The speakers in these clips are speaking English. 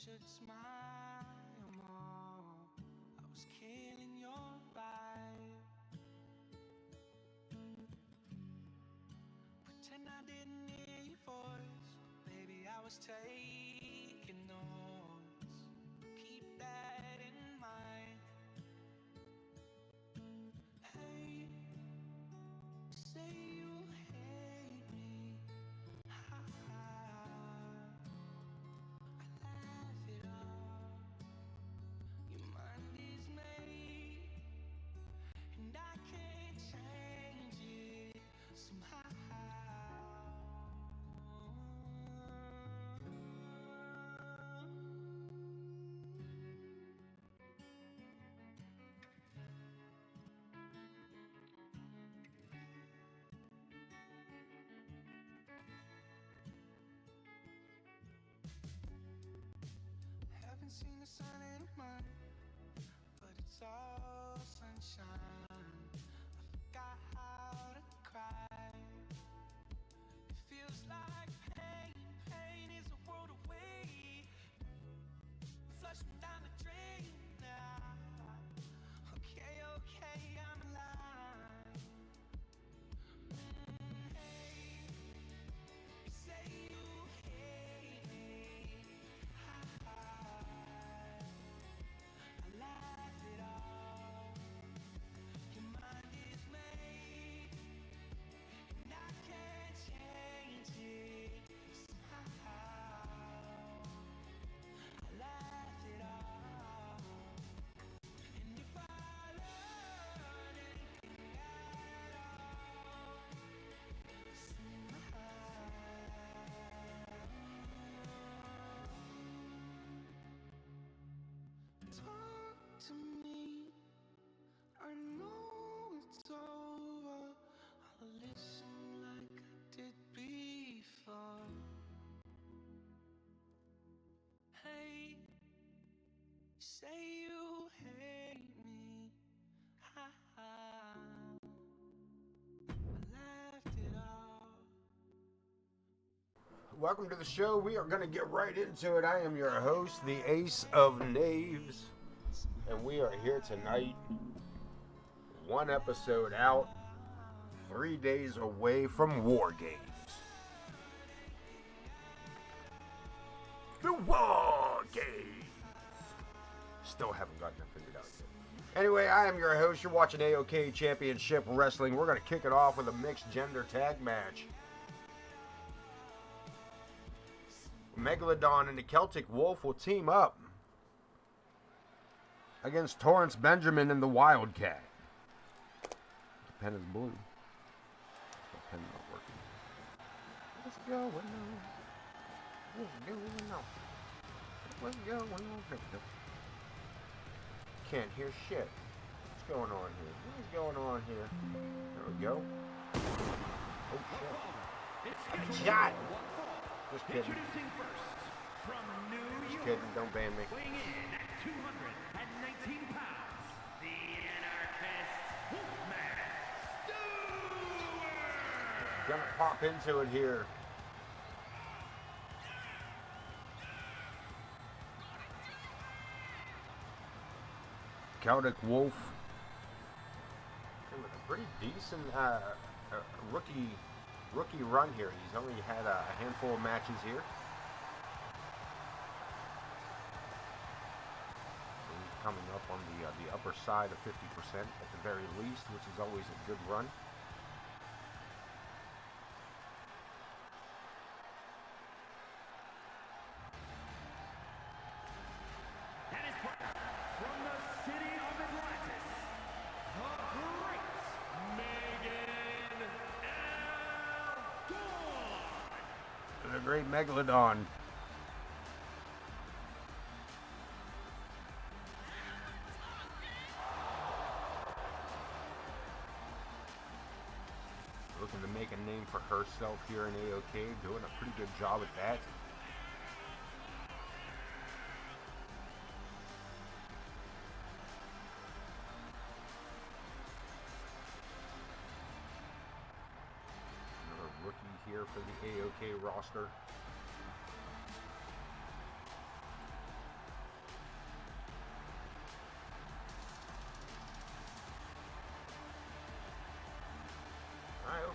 should smile more. I was killing your vibe. Pretend I didn't hear your voice. Baby, I was taking notes. Keep that in mind. Hey, say you hate me. Ha ha. I laugh it off. Your mind is made, and I can't change it somehow. Haven't seen the sun in a month, but it's all sunshine. I forgot how to cry. It feels like pain, pain is a world away. Flushing down the drain now. Okay, okay, I'm alive. Hey, you say you hate me. I laugh it off. Your mind is made, and I can't change it somehow. I laugh it off. And if I learn anything at all, somehow. Talk to me. I know it's over. I'll listen like I did before. Hey, say you hate me. Ha ha. I laughed it off. Welcome to the show. We are going to get right into it. I am your host, the Ace of Knaves, and we are here tonight. One episode out, 3 days away from War Games. The War Games. Still haven't gotten it figured out yet. Anyway, I am your host. You're watching AoK Championship Wrestling. We're going to kick it off with a mixed gender tag match. Megalodon and the Celtic Wolf will team up against Torrance Benjamin and the Wildcat. The pen is blue. The pen's not working. What's going on? What's going on? What's going on? Can't hear shit. What's going on here? What is going on here? There we go. Oh shit. Shot! Just kidding. Introducing first, from New Just York, kidding. Don't ban me. weighing in at 219 pounds, the anarchist, Wolfman Stewart! Gonna pop into it here. Celtic Wolf. With a pretty decent rookie run here. He's only had a handful of matches here. He's coming up on the upper side of 50% at the very least, which is always a good run. And his partner, from the city of Atlantis, the great Megan Dawn! The great Megalodon. Looking to make a name for herself here in AoK, doing a pretty good job at that. Another rookie here for the AoK roster.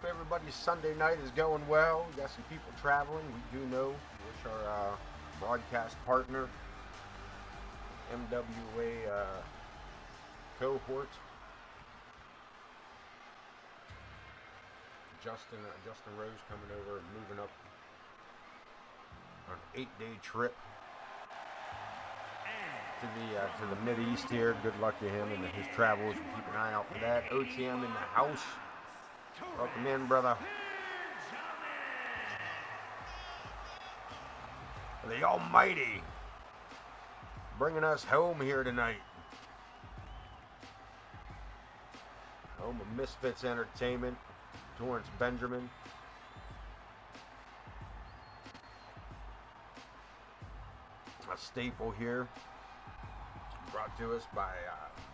Hope everybody's Sunday night is going well. We got some people traveling. We do know which our broadcast partner, MWA cohort, Justin Rose coming over and moving up on an 8-day trip to the Mid-East here. Good luck to him and his travels. We'll keep an eye out for that. OTM in the house. Welcome in, brother. The Almighty bringing us home here tonight. Home of Misfits Entertainment. Torrance Benjamin. A staple here. Brought to us by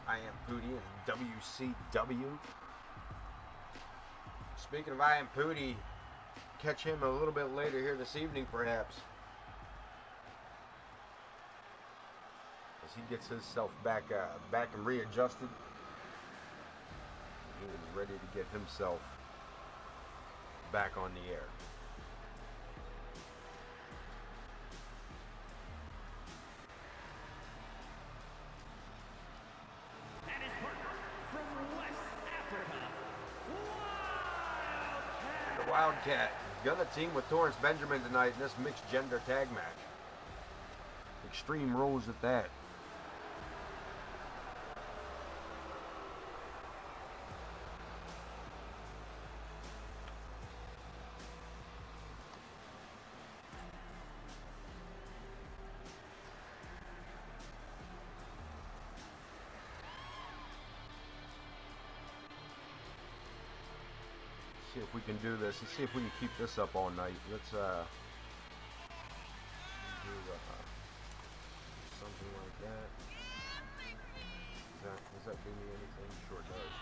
I Am Pooty and WCW. Speaking of I Am Pooty, catch him a little bit later here this evening, perhaps, as he gets himself back and readjusted. He is ready to get himself back on the air. Wildcat gonna team with Torrance Benjamin tonight in this mixed gender tag match. Extreme Rules at that. See if we can do this. Let's see if we can keep this up all night. Let's do something like that. Does that do me anything? Sure does.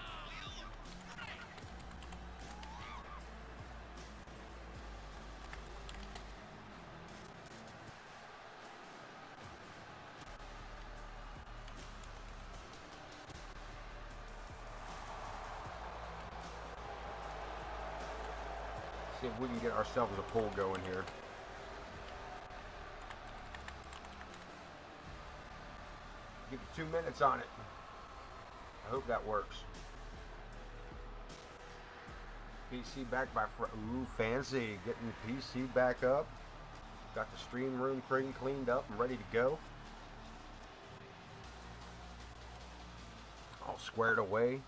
See if we can get ourselves a poll going here. Give you 2 minutes on it. I hope that works. PC back by ooh, fancy. Getting the PC back up. Got the stream room cleaned up and ready to go. All squared away.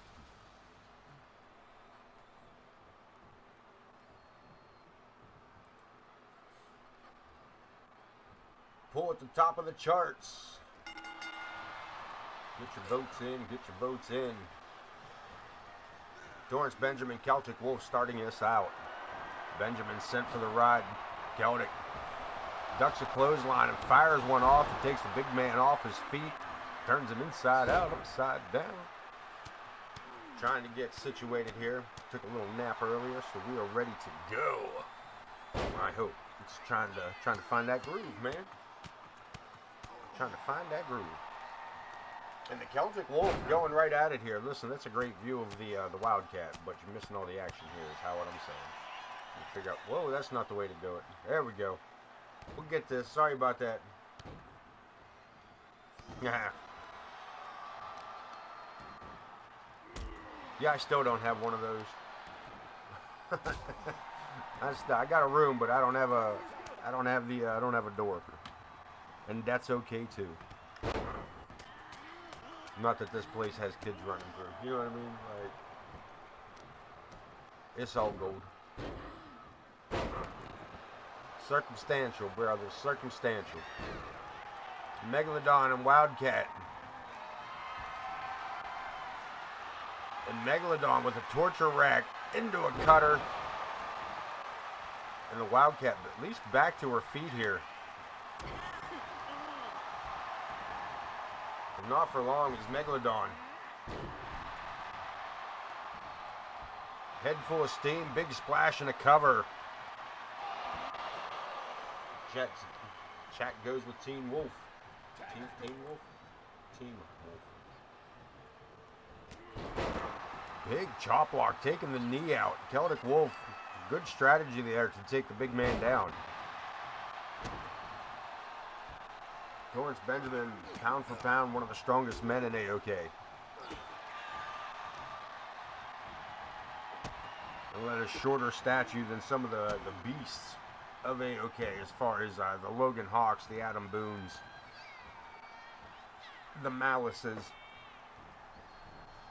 Pull at the top of the charts. Get your votes in, get your votes in. Torrance Benjamin, Celtic Wolf starting us out. Benjamin sent for the ride. Celtic ducks a clothesline and fires one off and takes the big man off his feet. Turns him inside out, upside down. Trying to get situated here. Took a little nap earlier, so we are ready to go. I hope. It's trying to find that groove, man. Trying to find that groove. And the Celtic Wolf going right at it here. Listen, that's a great view of the Wildcat, but you're missing all the action here is how what I'm saying. You figure out, whoa, that's not the way to do it. There we go. We'll get this. Sorry about that. Yeah. Yeah, I still don't have one of those. I got a room, but I don't have a door. And that's okay too. Not that this place has kids running through. You know what I mean? Like, it's all gold. Circumstantial, brother. Circumstantial. Megalodon and Wildcat. And Megalodon with a torture rack into a cutter. And the Wildcat at least back to her feet here. Not for long is Megalodon. Head full of steam, big splash and a cover. Chat goes with Teen Wolf. Teen Wolf? Team Wolf. Big chop block, taking the knee out. Celtic Wolf, good strategy there to take the big man down. Torrance Benjamin, pound for pound, one of the strongest men in AoK. And led a shorter statue than some of the beasts of AoK, as far as the Logan Hawks, the Adam Boones, the Malices.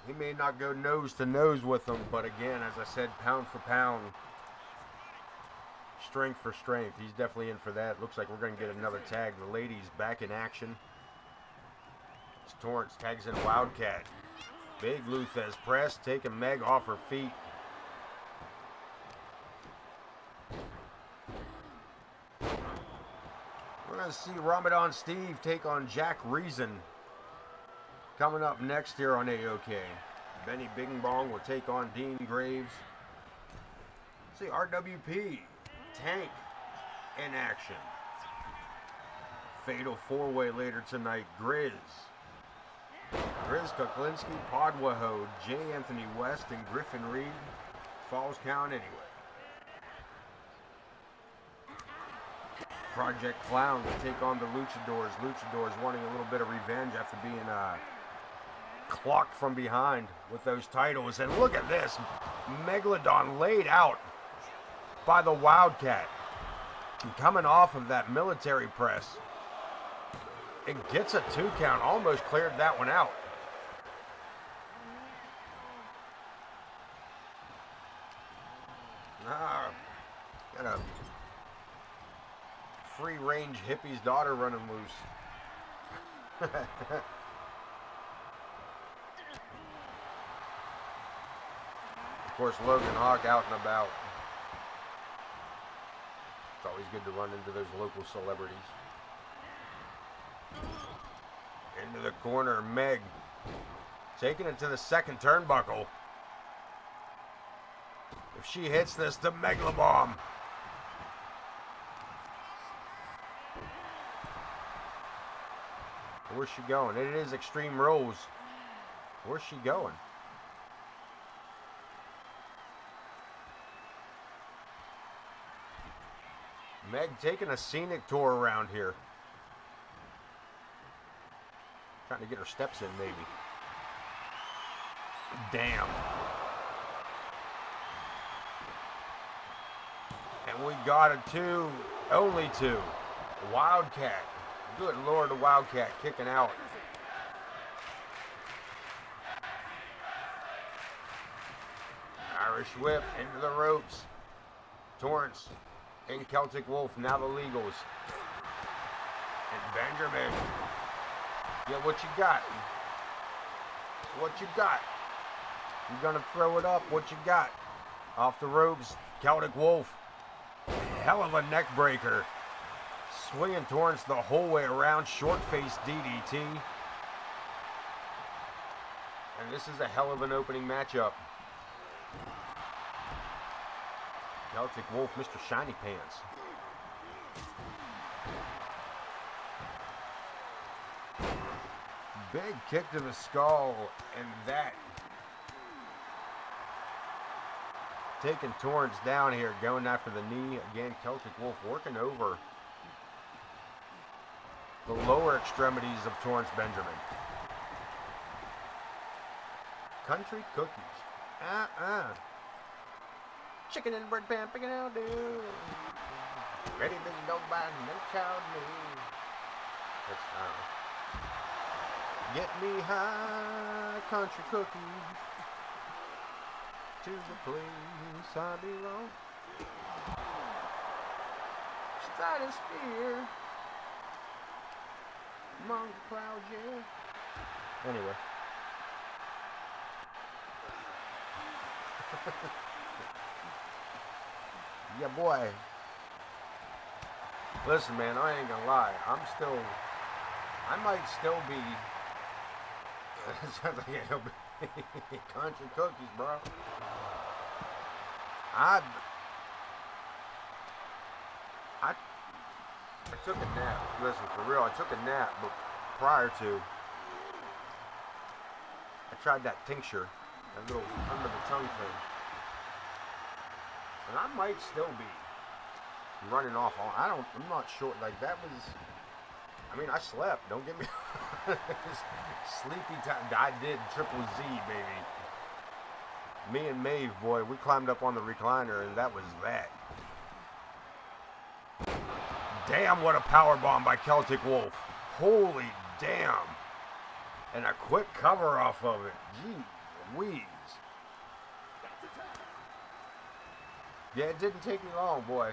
He may not go nose to nose with them, but again, as I said, pound for pound, strength for strength. He's definitely in for that. Looks like we're going to get another tag. The ladies back in action. It's Torrance tags in Wildcat. Big Luthez press, taking Meg off her feet. We're going to see Ramadan Steve take on Jack Reason. Coming up next here on AoK. Benny Bing Bong will take on Dean Graves. See RWP, Tank in action. Fatal four-way later tonight. Grizz Kuklinski, Podwaho, J. Anthony West, and Griffin Reed. Falls count anyway. Project Clown will take on the Luchadors. Luchadors wanting a little bit of revenge after being clocked from behind with those titles. And look at this. Megalodon laid out by the Wildcat. And coming off of that military press, it gets a 2 count. Almost cleared that one out. Got a free-range hippie's daughter running loose. Of course, Logan Hawk out and about. It's always good to run into those local celebrities. Into the corner, Meg taking it to the second turnbuckle. If she hits this, the Megalobomb. Where's she going? It is Extreme Rules. Where's she going? Meg taking a scenic tour around here. Trying to get her steps in, maybe. Damn. And we got a 2, only 2. Wildcat. Good Lord, the Wildcat kicking out. Irish whip into the ropes. Torrance and Celtic Wolf, now the Legals. And Benjamin. Get what you got. What you got. You're going to throw it up. What you got. Off the ropes, Celtic Wolf. Hell of a neck breaker. Swinging Torrance the whole way around. Short face DDT. And this is a hell of an opening matchup. Celtic Wolf, Mr. Shiny Pants. Big kick to the skull, and that taking Torrance down here, going after the knee. Again, Celtic Wolf working over the lower extremities of Torrance Benjamin. Country cookies. Chicken and bread pan, picking out, dude. Ready to go by no child me. Get me high, country cookies, to the place I belong. Stratosphere, among the clouds, yeah. Anyway. Yeah, boy. Listen, man, I ain't gonna lie. I might still be. Sounds like it'll be country cookies, bro. I took a nap. Listen, for real, I took a nap, but prior to, I tried that tincture That little under the tongue thing. And I might still be running off on. I'm not sure. Like, that was. I mean, I slept. Don't get me. Sleepy time. I did triple Z, baby. Me and Maeve, boy, we climbed up on the recliner, and that was that. Damn, what a power bomb by Celtic Wolf. Holy damn. And a quick cover off of it. Gee Louise. Yeah, it didn't take me long, boy.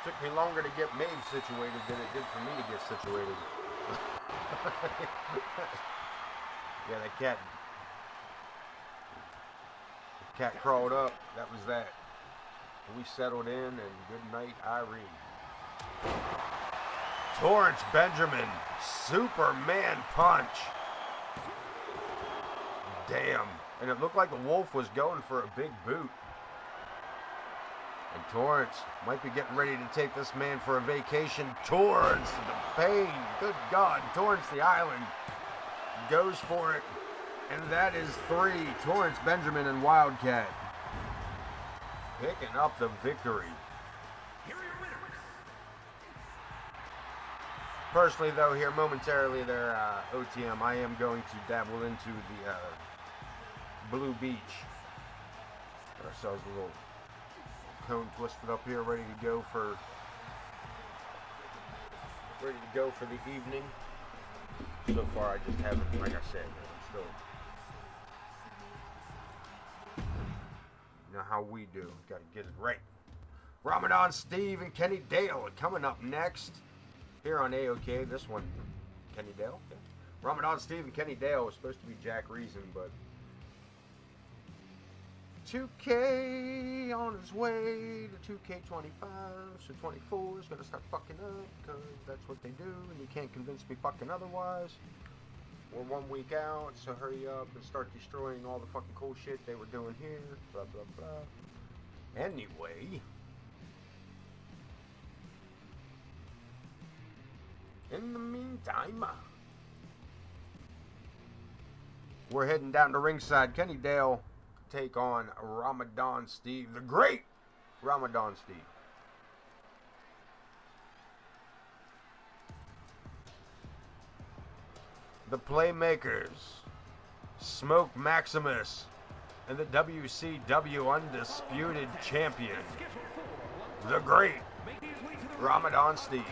Took me longer to get Maeve situated than it did for me to get situated. Yeah, the cat crawled up. That was that. We settled in, and good night, Irene. Torrance Benjamin, Superman punch. Damn. And it looked like the Wolf was going for a big boot. And Torrance might be getting ready to take this man for a vacation. Torrance, the pain. Good God. Torrance, the island, goes for it. And that is 3. Torrance Benjamin and Wildcat picking up the victory. Personally, though, here momentarily there, OTM, I am going to dabble into the Blue Beach. Got ourselves a little cone twisted up here, ready to go for the evening. So far, I just haven't, like I said, I'm still. You know how we do. Got to get it right. Ramadan Steve and Kenny Dale coming up next here on AoK. This one, Kenny Dale. Yeah. Ramadan Steve and Kenny Dale was supposed to be Jack Reason, but 2K on his way to 2K25, so 24 is going to start fucking up because that's what they do, and you can't convince me fucking otherwise. We're 1 week out, so hurry up and start destroying all the fucking cool shit they were doing here, blah, blah, blah. Anyway, in the meantime, we're heading down to ringside. Kenny Dale take on Ramadan Steve, the great Ramadan Steve. The Playmakers, Smoke Maximus, and the WCW Undisputed Champion, the great Ramadan Steve.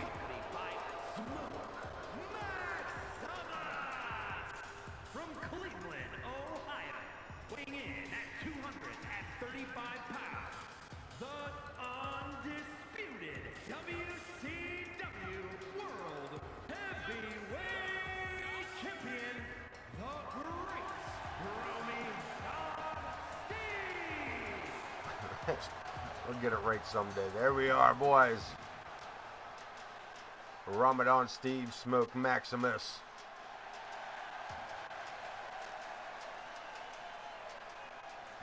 From Cleveland, Ohio, weighing in at 235 pounds, the undisputed WCW World Heavyweight Champion, the great Ramadan Steve. We'll get it right someday. There we are, boys. Ramadan Steve, Smoke Maximus.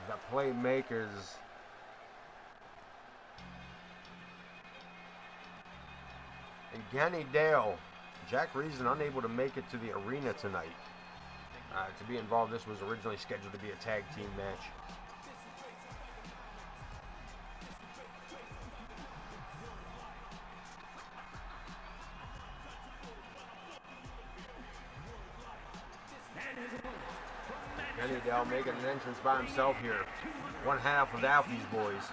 The Playmakers. And Kenny Dale. Jack Reason unable to make it to the arena tonight. To be involved, this was originally scheduled to be a tag team match. Kenny Dale making an entrance by himself here. One half of Alfie's boys.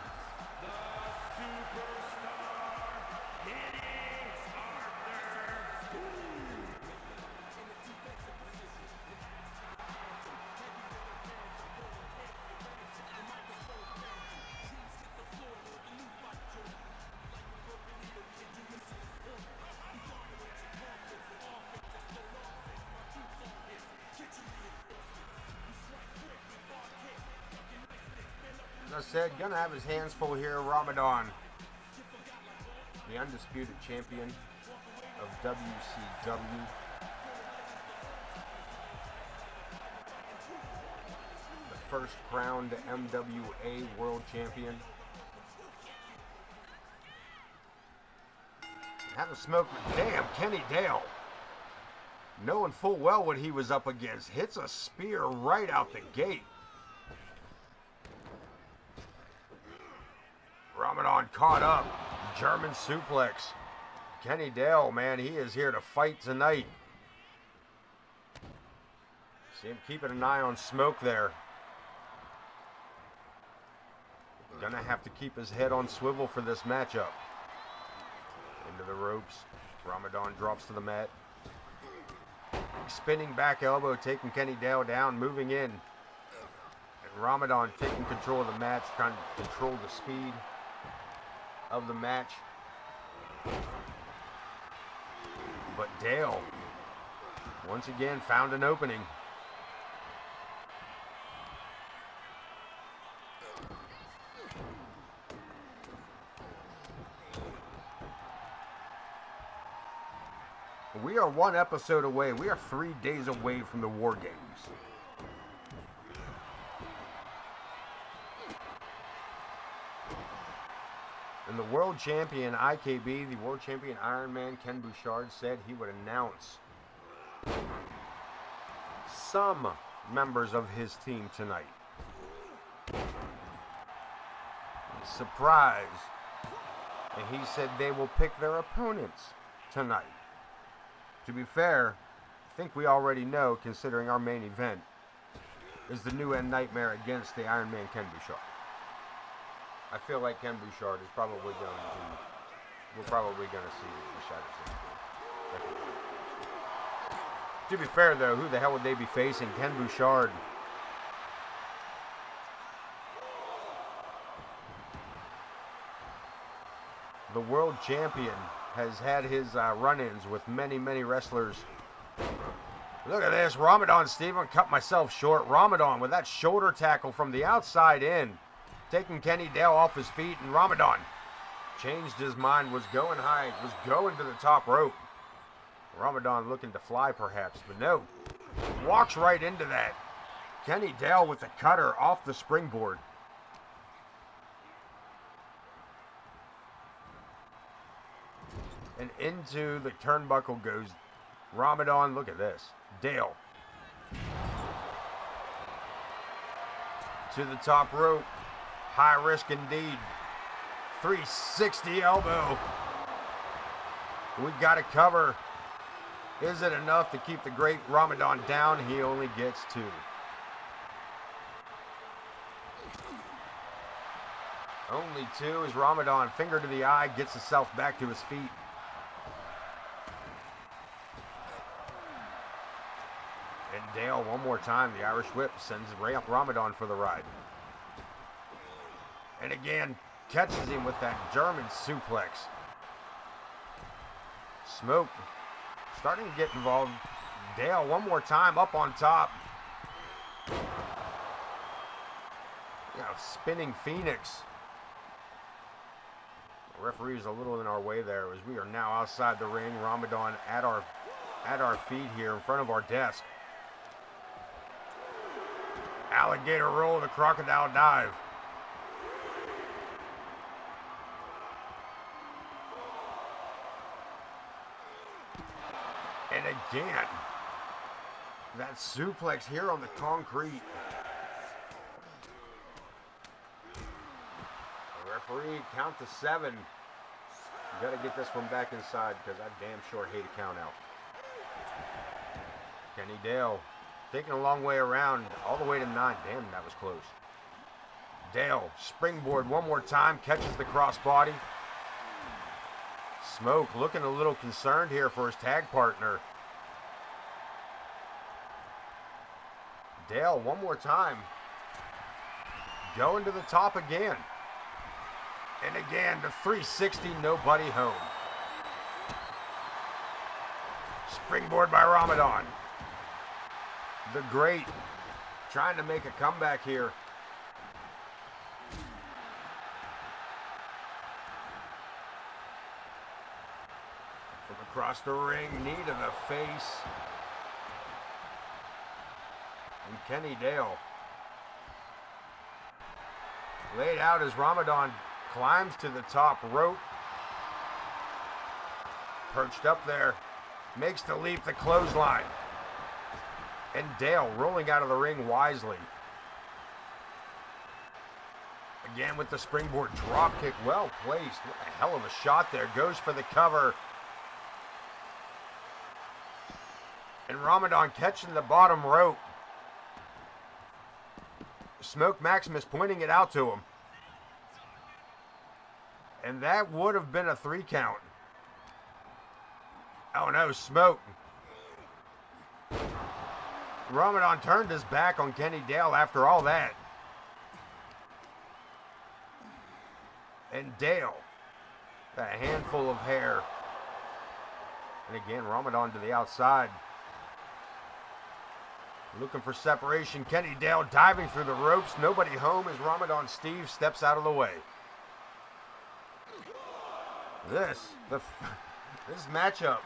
As I said, gonna have his hands full here, Ramadan. The undisputed champion of WCW. The first crowned MWA World Champion. Have a smoke. Damn, Kenny Dale. knowing full well what he was up against, hits a spear right out the gate. Ramadan caught up. German suplex. Kenny Dale, man, he is here to fight tonight. See him keeping an eye on Smoke there. Gonna have to keep his head on swivel for this matchup. Into the ropes. Ramadan drops to the mat. Spinning back elbow, taking Kenny Dale down, moving in. And Ramadan taking control of the match, trying to control the speed of the match. But Dale, once again, found an opening. We are one episode away. We are 3 days away from the War Games. And the world champion IKB, the world champion Ironman Ken Bouchard, said he would announce some members of his team tonight. Surprise. And he said they will pick their opponents tonight. To be fair, I think we already know, considering our main event is the New End Nightmare against the Iron Man Ken Bouchard. I feel like Ken Bouchard is probably going to, we're probably going to see the Shadow 64. To be fair though, who the hell would they be facing? Ken Bouchard. The world champion has had his run-ins with many, many wrestlers. Look at this. Ramadan, Steven, cut myself short. Ramadan with that shoulder tackle from the outside in, taking Kenny Dale off his feet, and Ramadan changed his mind, was going high, was going to the top rope. Ramadan looking to fly perhaps, but no. Walks right into that. Kenny Dale with the cutter off the springboard. And into the turnbuckle goes Ramadan. Look at this. Dale. To the top rope. High risk indeed. 360 elbow. We got to cover. Is it enough to keep the great Ramadan down? He only gets 2. Only 2 as Ramadan, finger to the eye, gets himself back to his feet. And Dale, one more time, the Irish Whip sends Ramadan for the ride. And again, catches him with that German suplex. Smoke starting to get involved. Dale, one more time, up on top. Spinning Phoenix. The referee's a little in our way there as we are now outside the ring. Ramadan at our feet here in front of our desk. Alligator roll, the crocodile dive. And again, that suplex here on the concrete. The referee, count to 7. You gotta get this one back inside because I damn sure hate a count out. Kenny Dale taking a long way around, all the way to 9. Damn, that was close. Dale, springboard one more time, catches the crossbody. Smoke looking a little concerned here for his tag partner. Dale, one more time. Going to the top again. And again, the 360, nobody home. Springboard by Ramadan. The Great trying to make a comeback here. From across the ring, knee to the face. And Kenny Dale laid out as Ramadan climbs to the top rope. Perched up there. Makes the leap, the clothesline. And Dale rolling out of the ring wisely. Again with the springboard drop kick, well placed. What a hell of a shot there. Goes for the cover. And Ramadan catching the bottom rope. Smoke Maximus pointing it out to him. And that would have been a 3 count. Oh no, Smoke. Ramadan turned his back on Kenny Dale after all that. And Dale, a handful of hair. And again, Ramadan to the outside. Looking for separation. Kenny Dale diving through the ropes. Nobody home as Ramadan Steve steps out of the way. This matchup.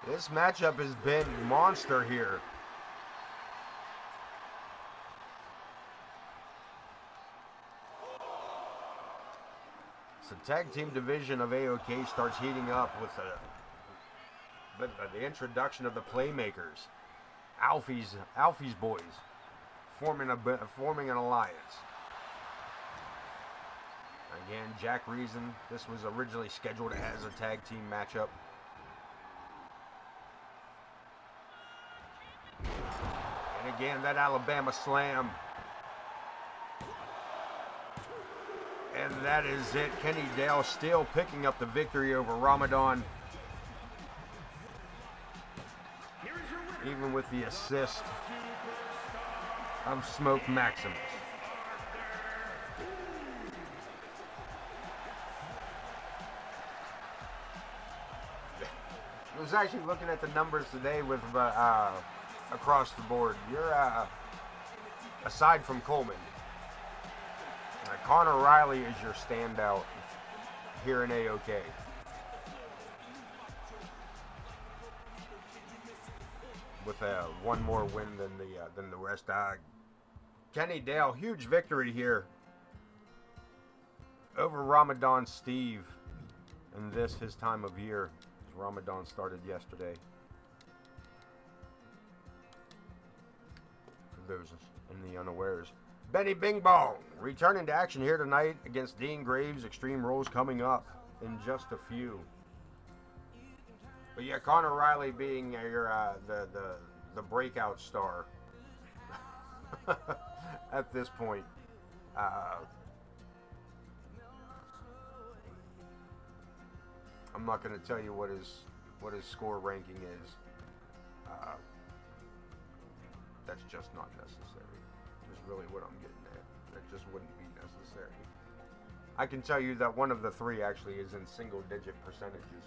This matchup has been monster here. So tag team division of AoK starts heating up with the introduction of the Playmakers, Alfie's boys, forming an alliance. Again, Jack Reason. This was originally scheduled as a tag team matchup. And again, that Alabama slam. And that is it. Kenny Dale still picking up the victory over Ramadan. Even with the assist of Smoke Maximus. I was actually looking at the numbers today with across the board. You're aside from Coleman, Connor Riley is your standout here in AoK. With one more win than the rest. Kenny Dale, huge victory here over Ramadan Steve in his time of year. Ramadan started yesterday. For those in the unawares. Benny Bing Bong returning to action here tonight against Dean Graves. Extreme Rules coming up in just a few. But yeah, Connor Riley being your the breakout star at this point. I'm not going to tell you what his score ranking is. That's just not necessary. Is really what I'm getting at. That just wouldn't be necessary. I can tell you that one of the 3 actually is in single-digit percentages.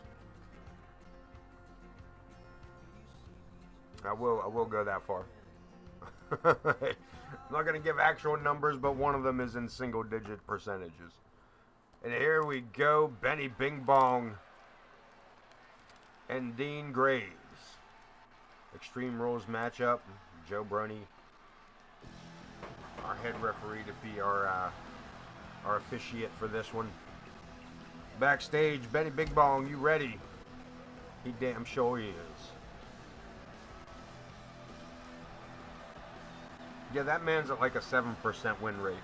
I will go that far. I'm not going to give actual numbers, but one of them is in single-digit percentages. And here we go, Benny Bing Bong and Dean Graves. Extreme Rules matchup. Joe Brony, our head referee, to be our officiate for this one. Backstage, Benny Bing Bong, you ready? He damn sure is. Yeah, that man's at like a 7% win rate.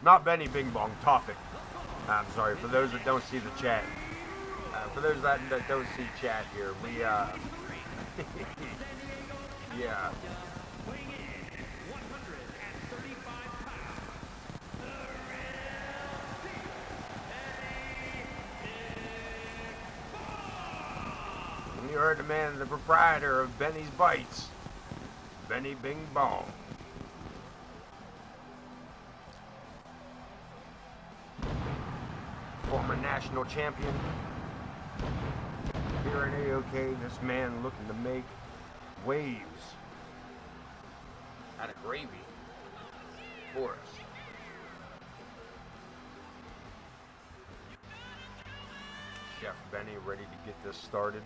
Not Benny Bing Bong, Tofik. I'm sorry, for those that don't see the chat. For those that don't see chat here, we, yeah. You heard the man, the proprietor of Benny's Bites, Benny Bing Bong. Former national champion. Here in AoK, this man looking to make waves out of gravy for us. Chef Benny ready to get this started.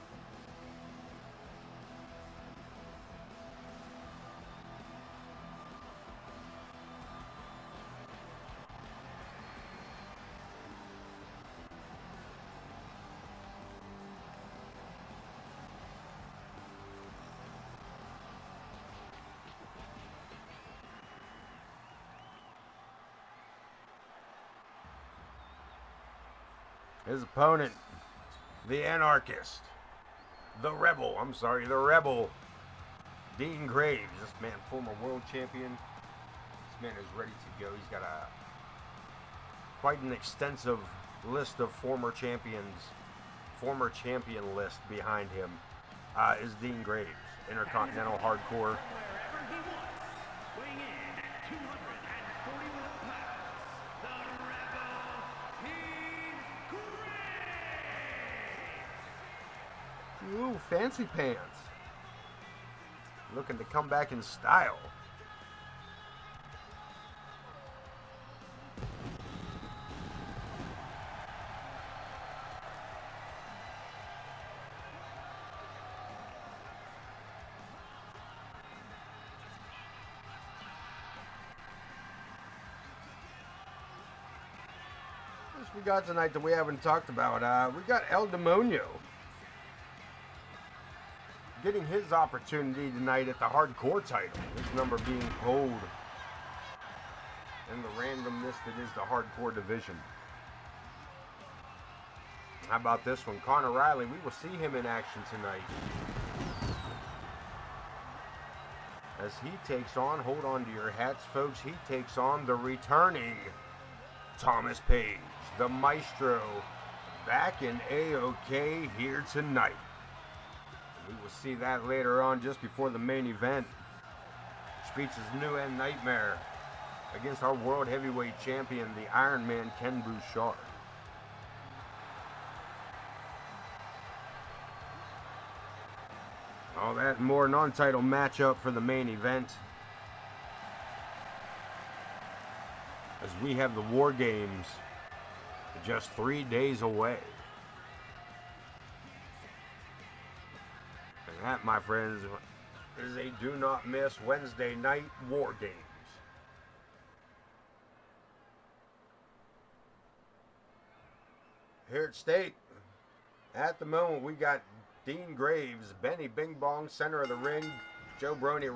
His opponent, the anarchist, the rebel, Dean Graves. This man, former world champion. This man is ready to go. He's got quite an extensive list of former champion list behind him. Is Dean Graves, Intercontinental Hardcore. Wherever he wants, weighing in at 241 pounds, the Rebel Dean Graves. Ooh, fancy pants. Looking to come back in style. We got tonight that we haven't talked about. We got El Demonio getting his opportunity tonight at the hardcore title. His number being pulled in the randomness that is the hardcore division. How about this one? Conor Riley, we will see him in action tonight as he takes on, hold on to your hats folks, he takes on the returning Thomas Page, the Maestro, back in AoK here tonight. We will see that later on, just before the main event, which features New End Nightmare against our World Heavyweight Champion, the Iron Man Ken Bouchard. All that and more, non-title matchup for the main event, as we have the War Games just 3 days away. And that, my friends, is a do not miss Wednesday night War Games. Here at State, at the moment, we got Dean Graves, Benny Bing Bong, center of the ring. Joe Brony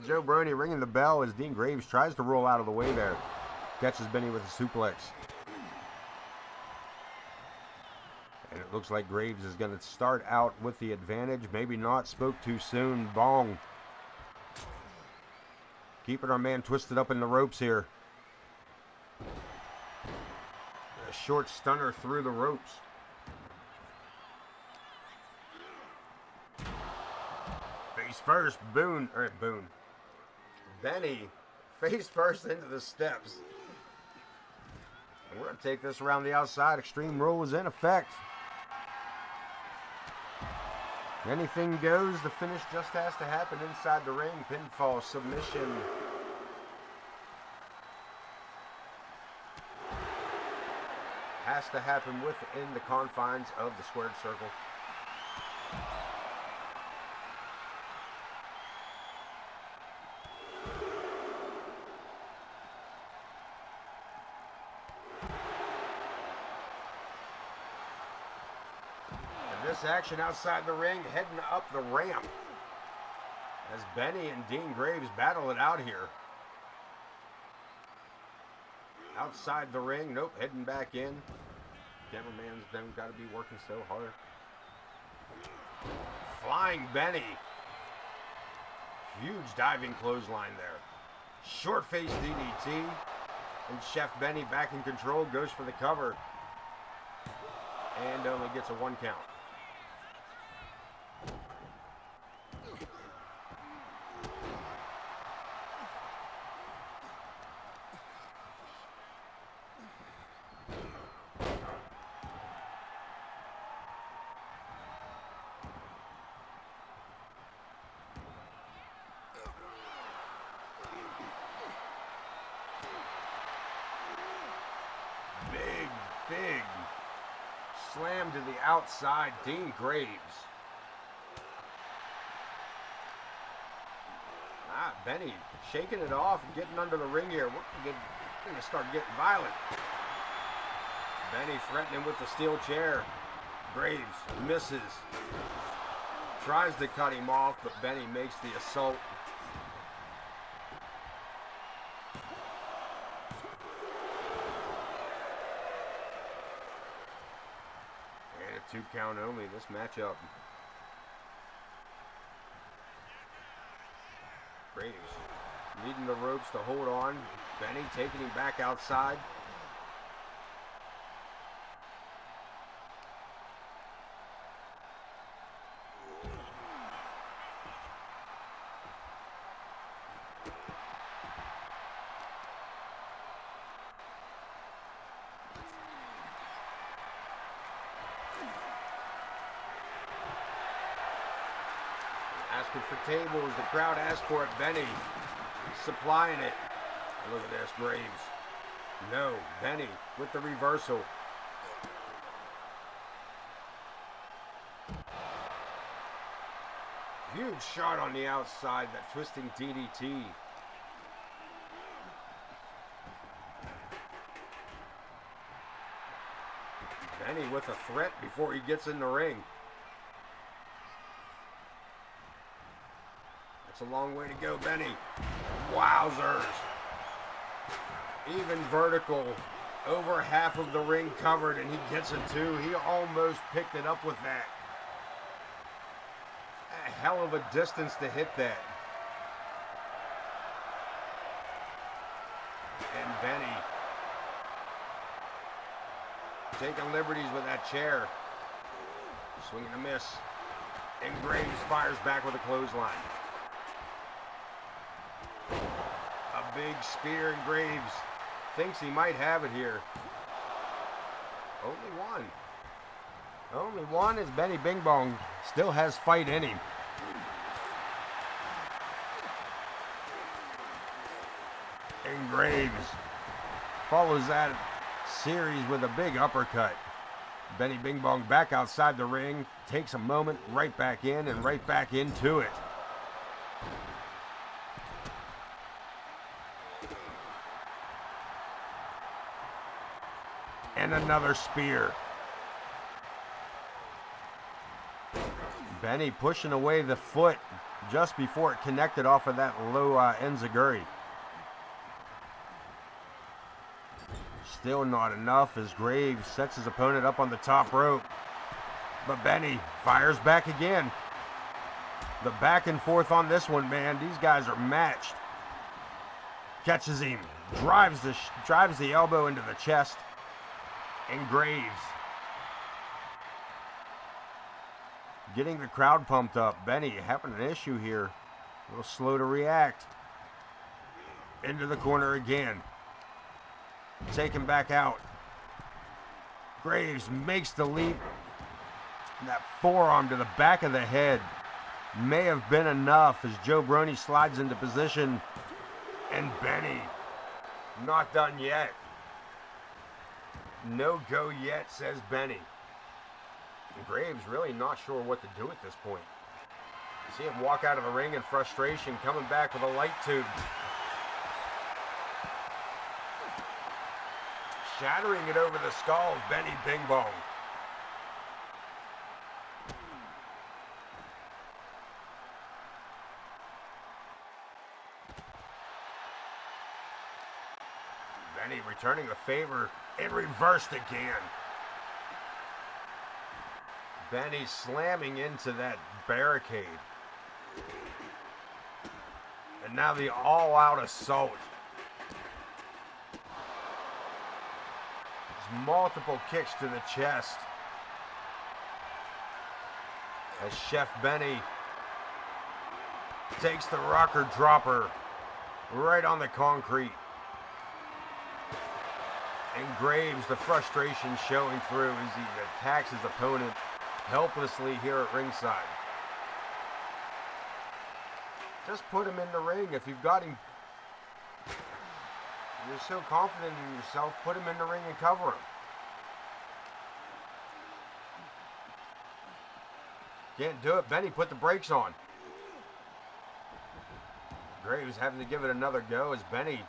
Joe Brony ringing the bell as Dean Graves tries to roll out of the way there. Catches Benny with a suplex. And it looks like Graves is going to start out with the advantage. Maybe not. Spoke too soon. Bong. Keeping our man twisted up in the ropes here. A short stunner through the ropes. Face first. Benny face first into the steps. And we're going to take this around the outside. Extreme Rule is in effect. Anything goes. The finish just has to happen inside the ring. Pinfall, submission. Has to happen within the confines of the squared circle. Action outside the ring, heading up the ramp as Benny and Dean Graves battle it out here. Outside the ring, nope, heading back in. Cameraman's done got to be working so hard. Flying Benny. Huge diving clothesline there. Short face DDT. And Chef Benny back in control, goes for the cover. And only gets a 1 count. Big slam to the outside, Dean Graves. Benny shaking it off and getting under the ring here. We're going to start getting violent. Benny threatening with the steel chair. Graves misses. Tries to cut him off, but Benny makes the assault. count only, this matchup. Graves leading the ropes to hold on. Benny taking him back outside. Asking for tables, the crowd asked for it. Benny supplying it. Look at this, Graves. No, Benny with the reversal. Huge shot on the outside, that twisting DDT. Benny with a threat before he gets in the ring. It's a long way to go, Benny. Wowzers. Even vertical. Over half of the ring covered, and he gets it too. He almost picked it up with that. A hell of a distance to hit that. And Benny taking liberties with that chair. Swinging a miss. And Graves fires back with a clothesline. A big spear, and Graves thinks he might have it here. Only one. Only one, as Benny Bing Bong still has fight in him. And Graves follows that series with a big uppercut. Benny Bing Bong back outside the ring, takes a moment, right back in and right back into it. And another spear. Benny pushing away the foot just before it connected off of that low enziguri. Still not enough as Graves sets his opponent up on the top rope. But Benny fires back again. The back and forth on this one, man. These guys are matched. Catches him. Drives the elbow into the chest. And Graves getting the crowd pumped up. Benny having an issue here. A little slow to react. Into the corner again. Taken back out. Graves makes the leap. And that forearm to the back of the head may have been enough as Joe Brony slides into position. And Benny not done yet. No go yet, says Benny. And Graves really not sure what to do at this point. You see him walk out of the ring in frustration, coming back with a light tube. Shattering it over the skull of Benny Bing Bong. Benny returning the favor and reversed again. Benny slamming into that barricade. And now the all-out assault. There's multiple kicks to the chest. As Chef Benny takes the rocker dropper right on the concrete. And Graves, the frustration showing through as he attacks his opponent helplessly here at ringside. Just put him in the ring. If you've got him, you're so confident in yourself, put him in the ring and cover him. Can't do it. Benny put the brakes on. Graves having to give it another go as Benny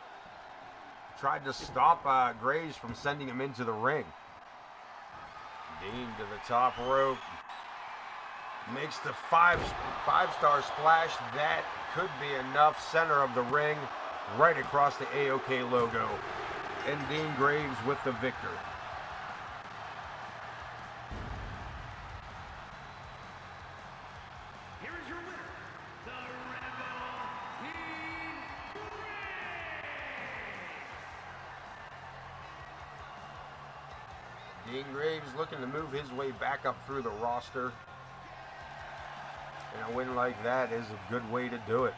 tried to stop Graves from sending him into the ring. Dean to the top rope. Makes the five-star splash. That could be enough. Center of the ring, right across the AoK logo. And Dean Graves with the victor. Dean Graves looking to move his way back up through the roster. And a win like that is a good way to do it.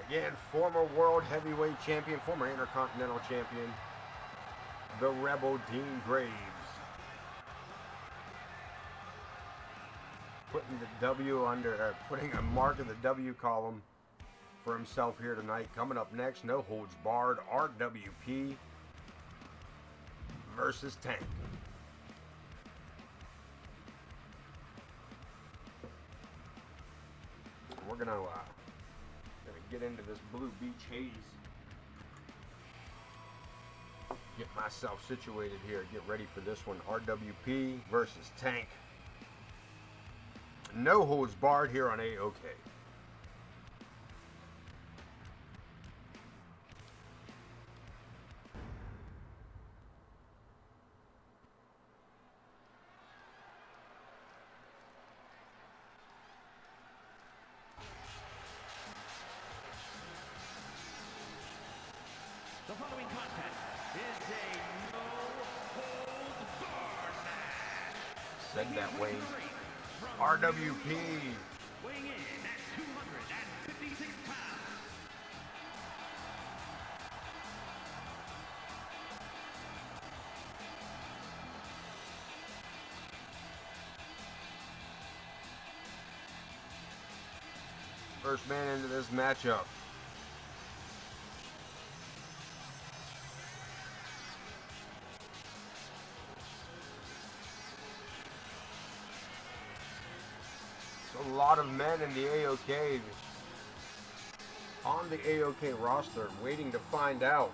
Again, former World Heavyweight Champion, former Intercontinental Champion, the Rebel Dean Graves. Putting the W under, putting a mark in the W column for himself here tonight. Coming up next, no holds barred, RWP versus Tank. We're gonna get into this Blue Beach haze. Get myself situated here. Get ready for this one. RWP versus Tank. No holds barred here on AoK. The following contest is a no-holds-barred match. Said that way. RWP. Weighing in at 256 pounds. First man into this matchup. A lot of men in the AoK, on the AoK roster, waiting to find out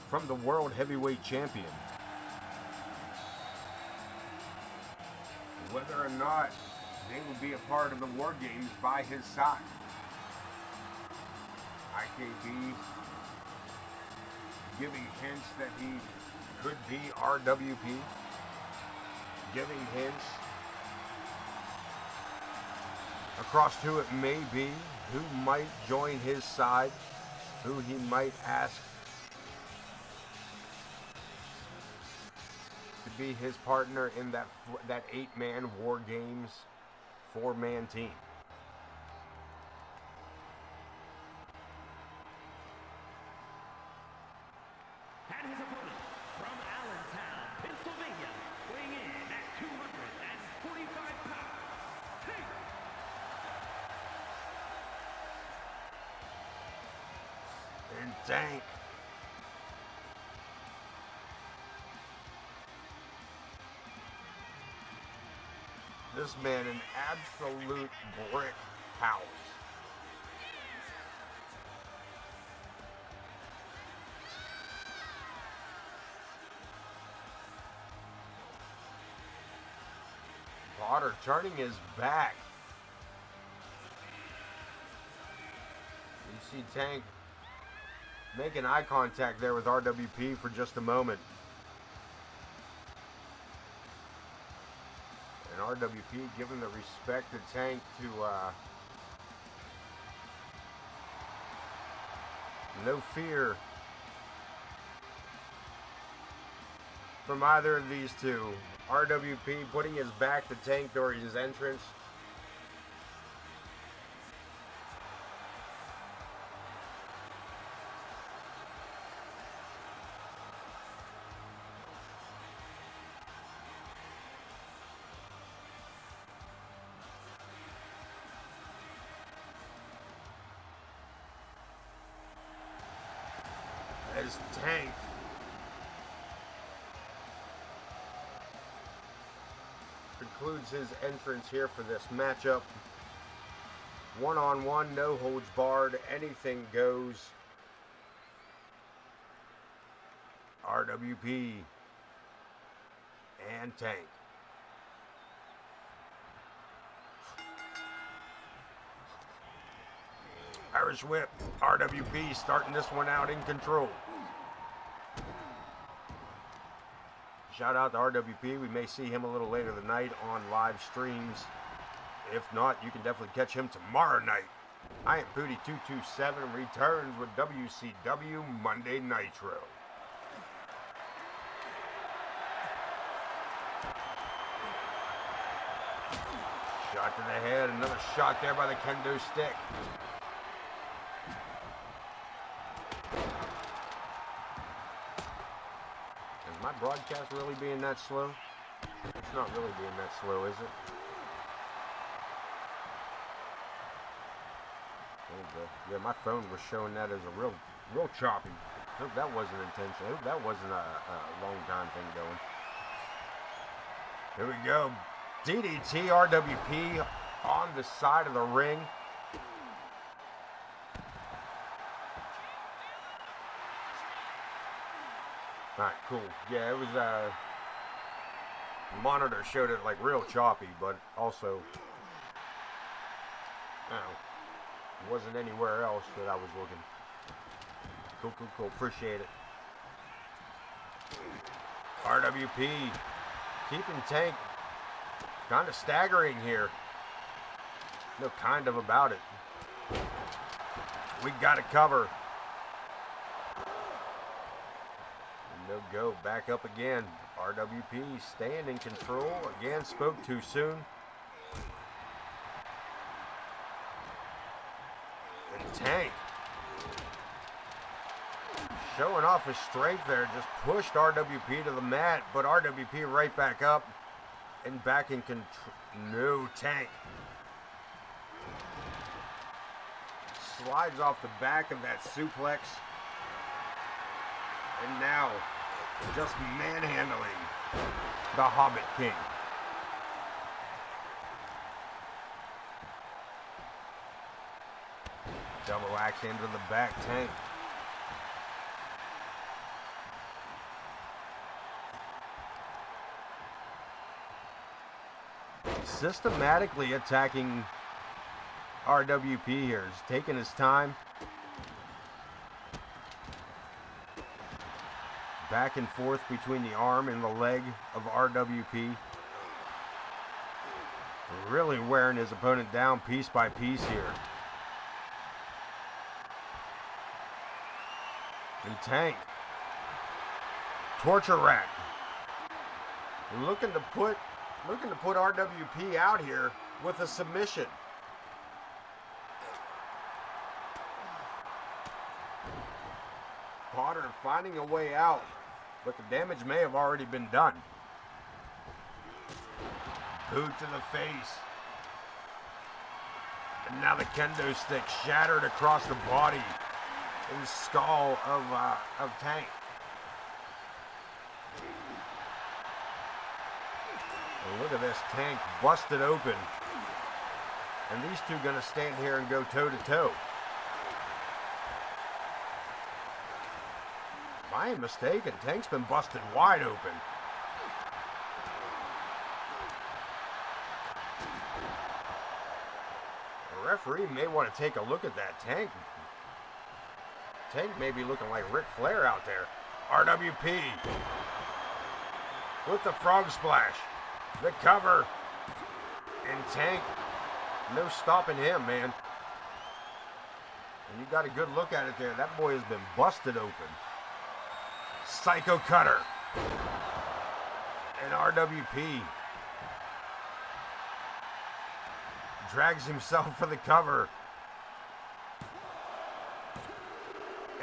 from the World Heavyweight Champion whether or not they will be a part of the War Games by his side. IKB giving hints that he could be RWP, giving hints across who it may be, who might join his side, who he might ask to be his partner in that 8-man War Games 4-man team. And his opponent from Allentown, Pennsylvania, weighing in at 245 pounds, Tank. And Tank. This man, an absolute brick house. Potter turning his back. You see Tank making eye contact there with RWP for just a moment. And RWP giving the respect to Tank to no fear from either of these two. RWP putting his back to Tank during his entrance. As Tank concludes his entrance here for this matchup. One-on-one, no holds barred, anything goes. RWP and Tank. Irish whip, RWP starting this one out in control. Shout out to RWP. We may see him a little later tonight on live streams. If not, you can definitely catch him tomorrow night. I Am Pooty227 returns with WCW Monday Nitro. Shot to the head, another shot there by the kendo stick. Is my broadcast really being that slow? It's not really being that slow, is it? Yeah, my phone was showing that as a real choppy. I hope that wasn't intentional. I hope that wasn't a long time thing going. Here we go. DDT RWP on the side of the ring. Alright, cool. Yeah, it was monitor showed it like real choppy, but also wasn't anywhere else that I was looking. Cool. Appreciate it. RWP keeping Tank kind of staggering here. No kind of about it. We got to cover. No go. Back up again. RWP staying in control. Again, spoke too soon. And Tank showing off his strength there. Just pushed RWP to the mat, but RWP right back up and back in control. No, Tank slides off the back of that suplex. And now just manhandling the Hobbit King. Double axe into the back, Tank. Systematically attacking RWP here. He's taking his time. Back and forth between the arm and the leg of RWP. Really wearing his opponent down piece by piece here. And Tank, torture rack, looking to put RWP out here with a submission. Potter finding a way out, but the damage may have already been done. Boot to the face. And now the kendo stick shattered across the body and skull of Tank. And look at this, Tank busted open. And these two gonna stand here and go toe to toe. If I ain't mistaken, Tank's been busted wide open. The referee may want to take a look at that. Tank may be looking like Ric Flair out there. RWP with the frog splash. The cover. And Tank, no stopping him, man. And you got a good look at it there. That boy has been busted open. Psycho cutter. And RWP drags himself for the cover.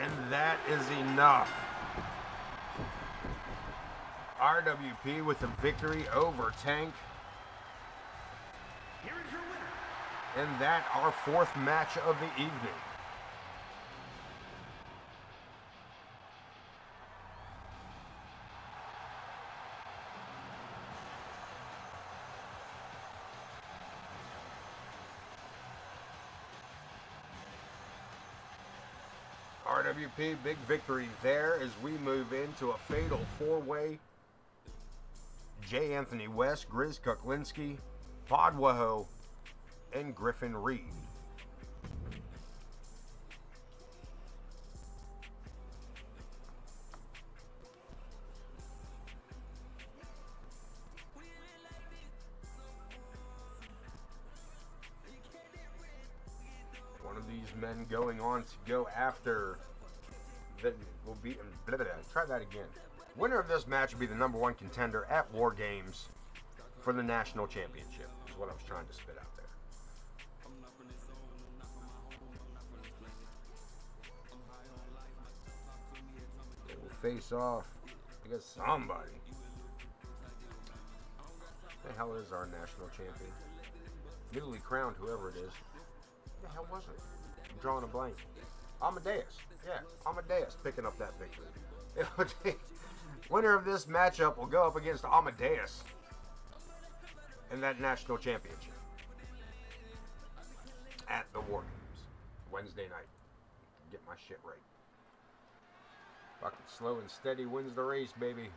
And that is enough. RWP with the victory over Tank. Here is your winner. And that our fourth match of the evening. RWP, big victory there as we move into a fatal four-way. J. Anthony West, Grizz Kuklinski, Podwaho, and Griffin Reed. men going on to go after the will be try that again. Winner of this match will be the number 1 contender at War Games for the national championship. Is what I was trying to spit out there. They will face off against somebody. What the hell is our national champion? Newly crowned, whoever it is. What the hell was it? I'm drawing a blank. Amadeus. Yeah, Amadeus picking up that victory. Winner of this matchup will go up against Amadeus in that national championship at the War Games Wednesday night. Get my shit right. Fucking slow and steady wins the race, baby.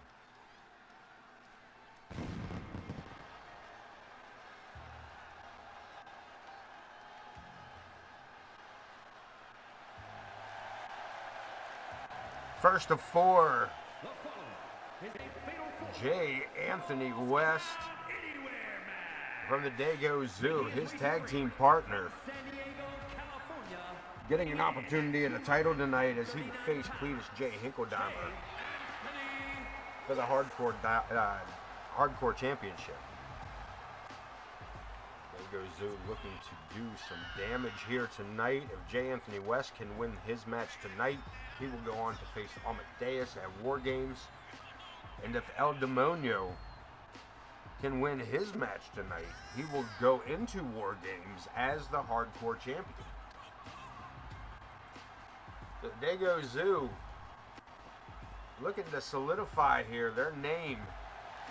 First of 4, J. Anthony West from the Dago Zoo, his tag team partner, getting an opportunity at a title tonight as he faced Cletus J. Hinkledeimer for the hardcore championship. Dago Zoo looking to do some damage here tonight. If J. Anthony West can win his match tonight, he will go on to face Amadeus at War Games. And if El Demonio can win his match tonight, he will go into War Games as the hardcore champion. The Dago Zoo looking to solidify here their name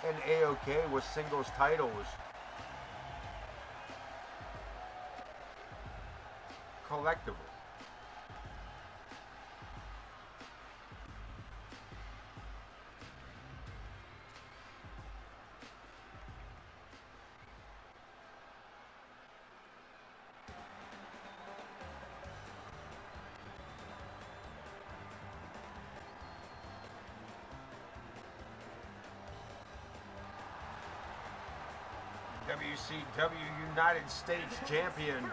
in AoK with singles titles collectively. WCW United States Champion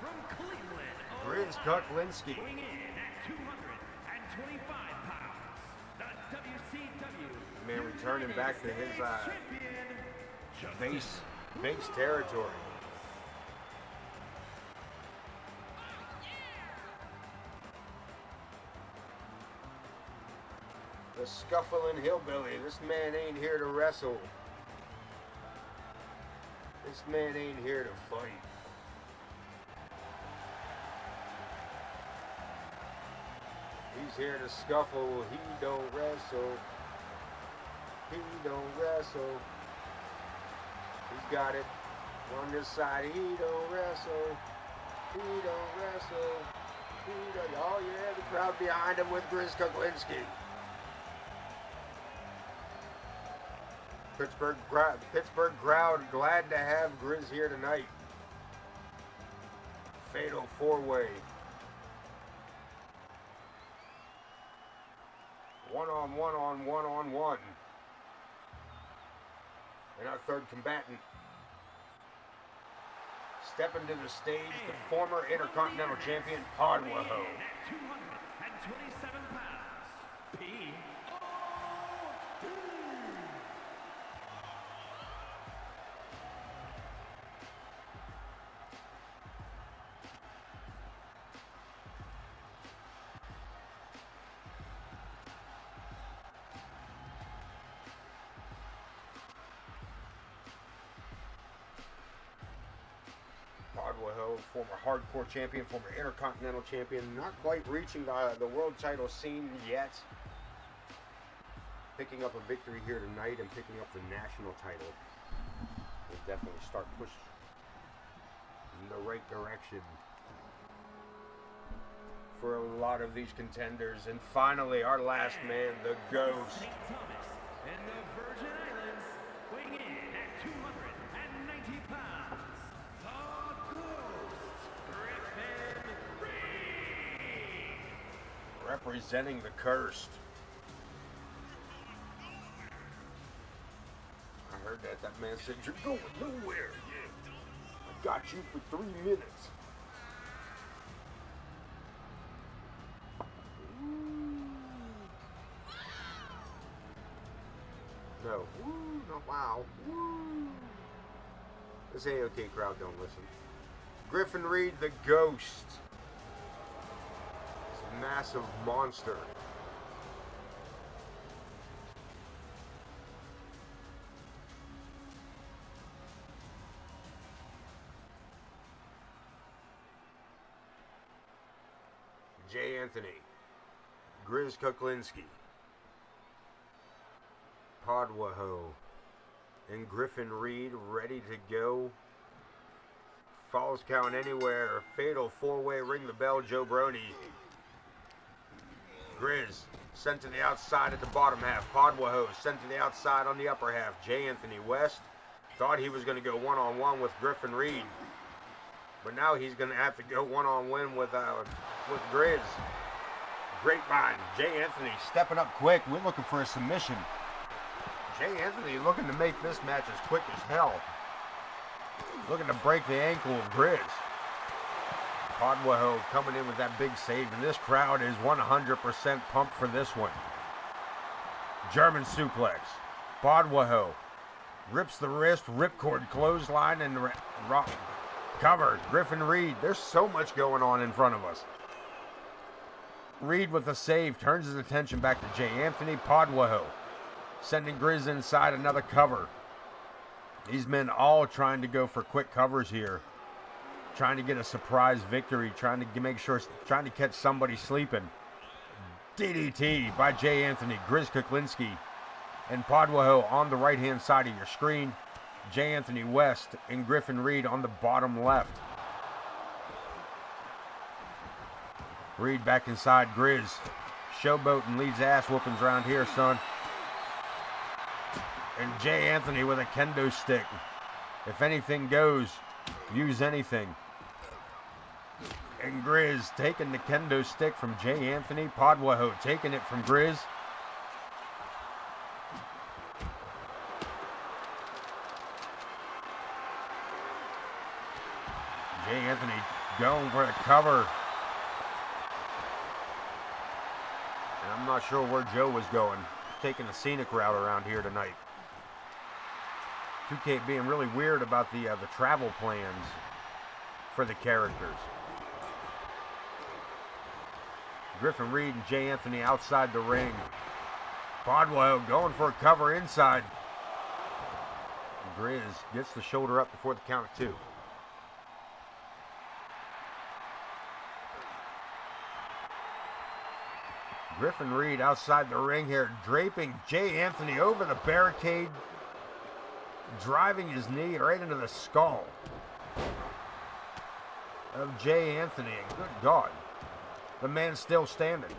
From Cleveland, Grizz Kuklinski. weighing in at 225 pounds, the WCW Man returning back to his champion, base territory. The scuffling hillbilly. This man ain't here to wrestle. This man ain't here to fight. He's here to scuffle. He don't wrestle. He don't wrestle. He's got it on this side. He don't wrestle. He don't wrestle. He don't. Oh yeah, the crowd behind him with Grizz Kuklinski. Pittsburgh crowd glad to have Grizz here tonight. Fatal 4-way. One-on-one. And our third combatant. Stepping to the stage, the former Intercontinental Champion, Hardwaho. at 227 pounds, P. Hardwaho, former hardcore champion, former Intercontinental Champion, not quite reaching the world title scene yet. Picking up a victory here tonight and picking up the national title will definitely start pushing in the right direction for a lot of these contenders. And finally, our last man, the Ghost. St. Thomas and the Virgin Islands, weighing in at 290 pounds, the Ghost, Griffin Reed. Representing the Cursed. I heard that man said, "You're going nowhere. I got you for 3 minutes." Wow. Woo. This AoK crowd don't listen. Griffin Reed, the Ghost. This massive monster. Jay Anthony, Grizz Kuklinski, Podwaho, and Griffin Reed ready to go. Falls count anywhere. Fatal four-way, ring the bell, Joe Brony. Grizz sent to the outside at the bottom half. Podwaho sent to the outside on the upper half. Jay Anthony West thought he was going to go one-on-one with Griffin Reed, but now he's going to have to go one-on-one with Grizz. Grapevine, Jay Anthony stepping up quick. We're looking for a submission. Jay Anthony looking to make this match as quick as hell. Looking to break the ankle of Grizz. Podwaho coming in with that big save, and this crowd is 100% pumped for this one. German suplex. Podwaho rips the wrist, ripcord clothesline, and rock. Cover. Griffin Reed. There's so much going on in front of us. Reed with a save turns his attention back to Jay Anthony. Podwaho sending Grizz inside, another cover. These men all trying to go for quick covers here. Trying to get a surprise victory. Trying to catch somebody sleeping. DDT by Jay Anthony, Grizz Kuklinski, and Podwaho on the right-hand side of your screen. Jay Anthony West and Griffin Reed on the bottom left. Reed back inside Grizz. Showboating leads ass whoopings around here, son. And Jay Anthony with a kendo stick. If anything goes, use anything. And Grizz taking the kendo stick from Jay Anthony. Podwaho taking it from Grizz. Jay Anthony going for the cover. And I'm not sure where Joe was going. Taking a scenic route around here tonight. 2K being really weird about the travel plans for the characters. Griffin Reed and Jay Anthony outside the ring. Podwaho going for a cover inside. Grizz gets the shoulder up before the count of two. Griffin Reed outside the ring here, draping Jay Anthony over the barricade, driving his knee right into the skull of Jay Anthony. And good God, the man's still standing.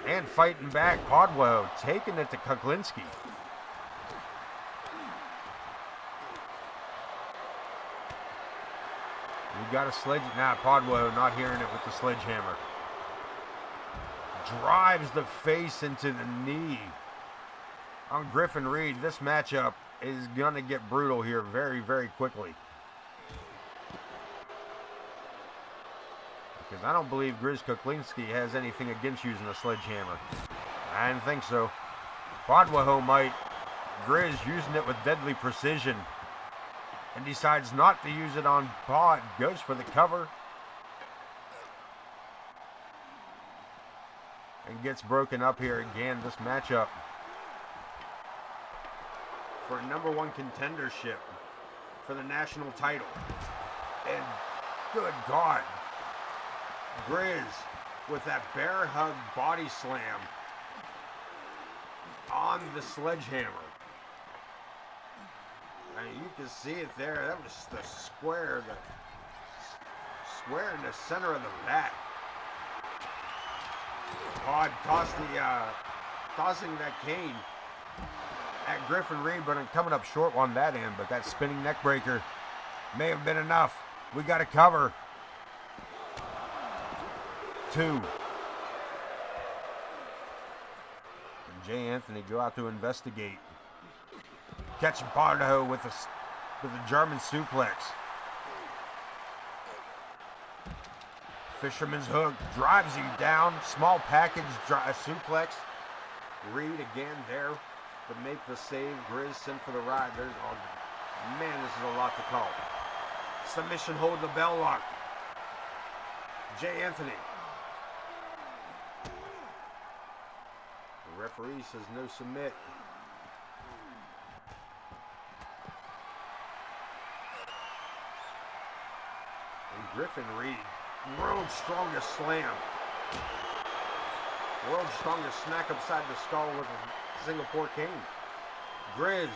And fighting back, Podwaho taking it to Kuklinski. We got a Podwaho not hearing it with the sledgehammer. Drives the face into the knee on Griffin Reed. This matchup is going to get brutal here very, very quickly. Because I don't believe Grizz Kuklinski has anything against using a sledgehammer. I didn't think so. Podwaho might. Grizz using it with deadly precision. And decides not to use it on Pod. Goes for the cover. And gets broken up here again. This matchup for number one contendership for the national title. And good God, Grizz with that bear hug body slam on the sledgehammer. And you can see it there. That was the square in the center of the back. Pod tossing that cane at Griffin Reed, but coming up short on that end. But that spinning neck breaker may have been enough. We got to cover. 2. And Jay Anthony go out to investigate. Catching Podwaho with a German suplex. Fisherman's hook drives him down. Small package suplex. Reed again there. to make the save. Grizz sent for the ride. There's, oh, man, this is a lot to call. Submission hold the bell lock. Jay Anthony. The referee says no submit. And Griffin Reed, world's strongest slam. World's strongest snack upside the skull with a Singapore cane. Grizz,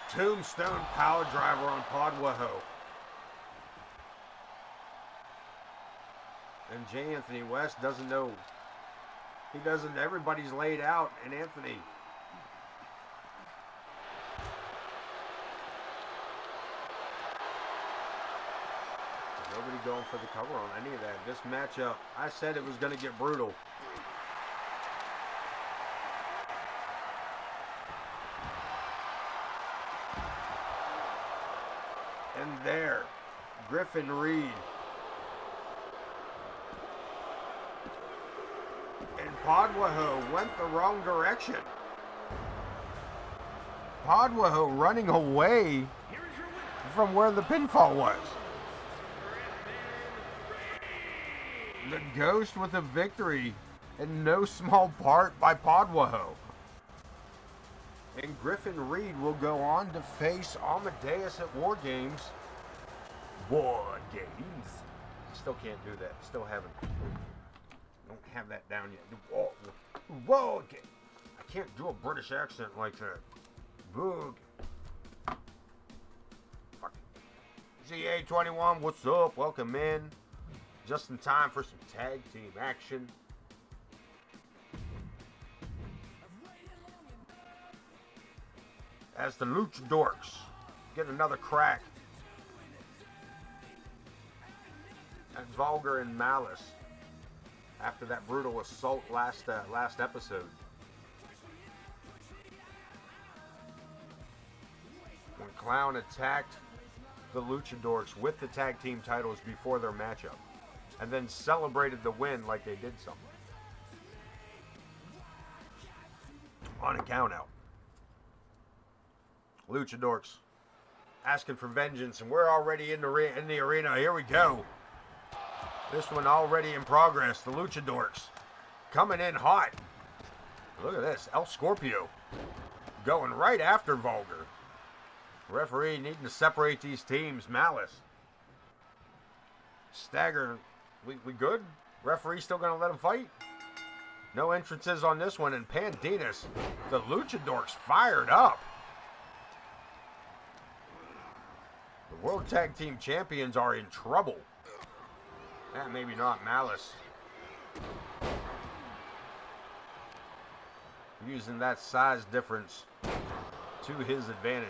tombstone power driver on Podwaho. And J. Anthony West doesn't know. He doesn't, everybody's laid out, and Anthony. Nobody going for the cover on any of that. This matchup, I said it was going to get brutal. And there, Griffin Reed. And Podwaho went the wrong direction. Podwaho running away from where the pinfall was. The Ghost with a victory, in no small part by Podwaho. And Griffin Reed will go on to face Amadeus at War Games. War Games. Still can't do that. Still haven't. Don't have that down yet. War Games. I can't do a British accent like that. Boog. Fuck. ZA21, what's up? Welcome in. Just in time for some tag team action. As the Luchadorks get another crack at Vulgar and Malice after that brutal assault last episode. When Clown attacked the Luchadorks with the tag team titles before their matchup, and then celebrated the win like they did something. On a count out. Luchadorks asking for vengeance, and we're already in the arena. Here we go. This one already in progress. The Luchadorks coming in hot. Look at this. El Scorpio going right after Vulgar. Referee needing to separate these teams. Malice. Stagger. We good? Referee still going to let him fight? No entrances on this one. And Pandinas, the Luchadorks fired up. The World Tag Team Champions are in trouble. Maybe not. Malice using that size difference to his advantage.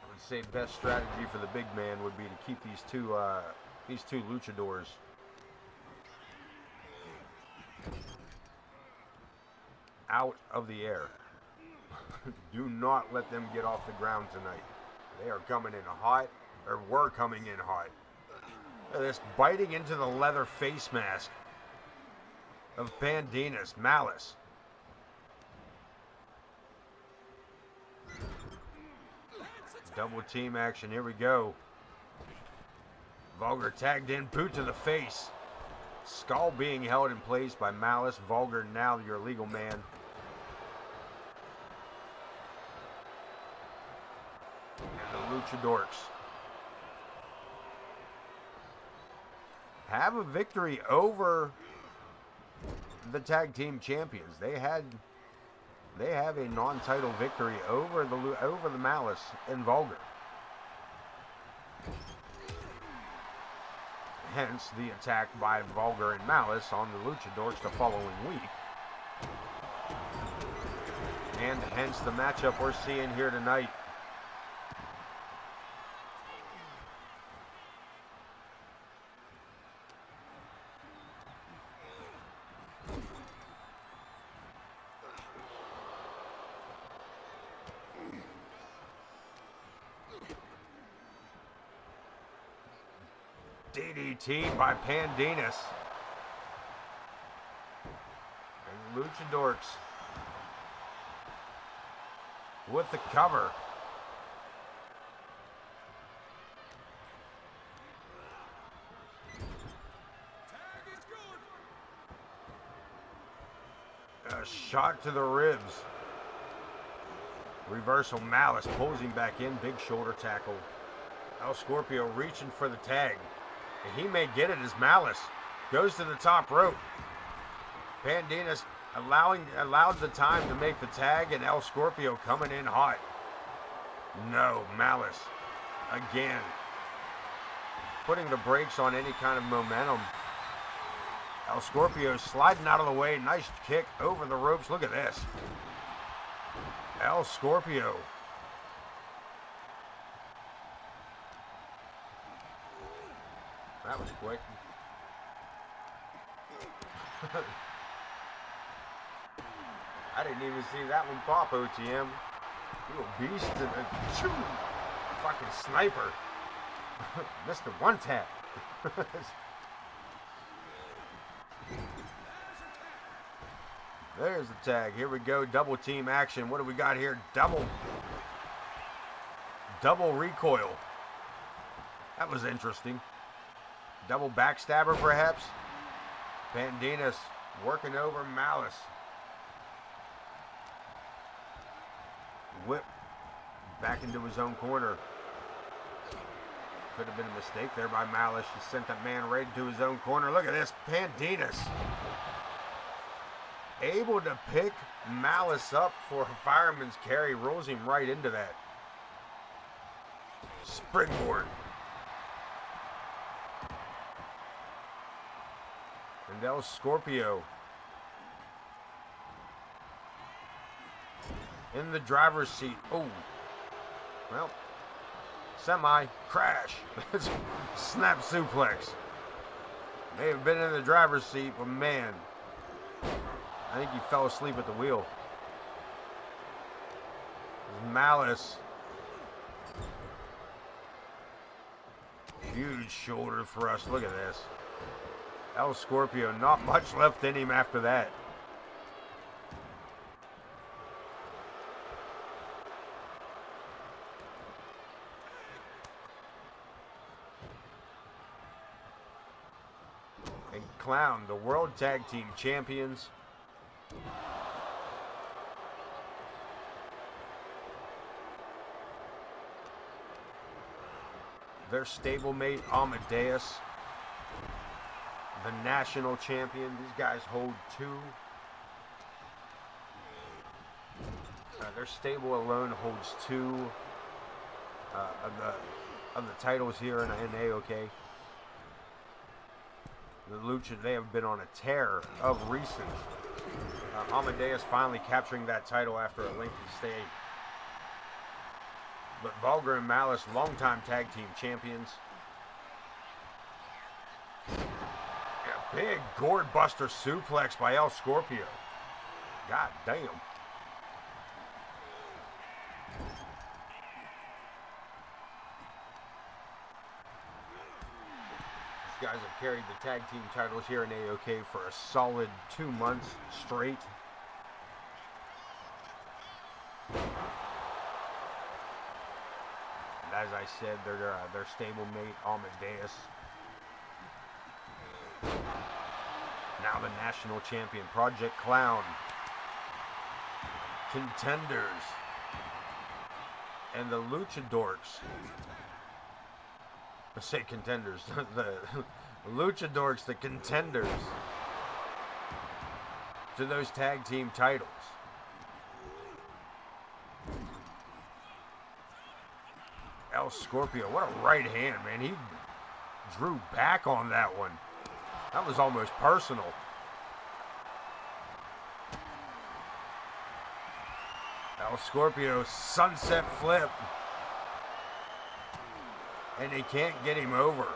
I would say best strategy for the big man would be to keep these two luchadors out of the air. Do not let them get off the ground tonight. They are coming in hot, or were coming in hot. Look at this, biting into the leather face mask of Pandinas. Malice. Double team action, here we go. Vulgar tagged in, boot to the face. Skull being held in place by Malice. Vulgar now your legal man. And the Luchadorks have a victory over the tag team champions. They have a non-title victory over the Malice and Vulgar. Hence the attack by Vulgar and Malice on the Luchadorks the following week. And hence the matchup we're seeing here tonight. DDT by Pandinas. Luchadors with the cover. A shot to the ribs. Reversal. Malice pulls him back in. Big shoulder tackle. El Scorpio reaching for the tag. And he may get it as Malice goes to the top rope. Pandinas allowed the time to make the tag, and El Scorpio coming in hot. No, Malice again putting the brakes on any kind of momentum. El Scorpio sliding out of the way. Nice kick over the ropes. Look at this. El Scorpio. That was quick. I didn't even see that one pop, OTM. You a beast. Shoo! Fucking sniper. Mr. One Tap. There's the tag. Here we go. Double team action. What do we got here? Double recoil. That was interesting. Double backstabber, perhaps. Pandinas working over Malice. Whip back into his own corner. Could have been a mistake there by Malice. He sent that man right into his own corner. Look at this. Pandinas able to pick Malice up for a fireman's carry. Rolls him right into that. Springboard. And El Scorpio in the driver's seat. Oh, well, crash. Snap suplex. May have been in the driver's seat, but man, I think he fell asleep at the wheel. Malice. Huge shoulder thrust. Look at this. El Scorpio, not much left in him after that. And Clown, the World Tag Team Champions. Their stablemate, Amadeus, the national champion. These guys hold two. Their stable alone holds two of the titles here in AoK. The Lucha, they have been on a tear of recent. Amadeus finally capturing that title after a lengthy stay. But Vulgar and Malice, longtime tag team champions. Yeah, big gourd buster suplex by El Scorpio. God damn. These guys have carried the tag team titles here in AoK for a solid 2 months straight. As I said, their stablemate, Amadeus. Now the national champion, Project Clown. Contenders. And the Luchadorks. I say contenders. The Luchadorks, the contenders to those tag team titles. El Scorpio, what a right hand, man. He drew back on that one. That was almost personal. El Scorpio, sunset flip. And they can't get him over.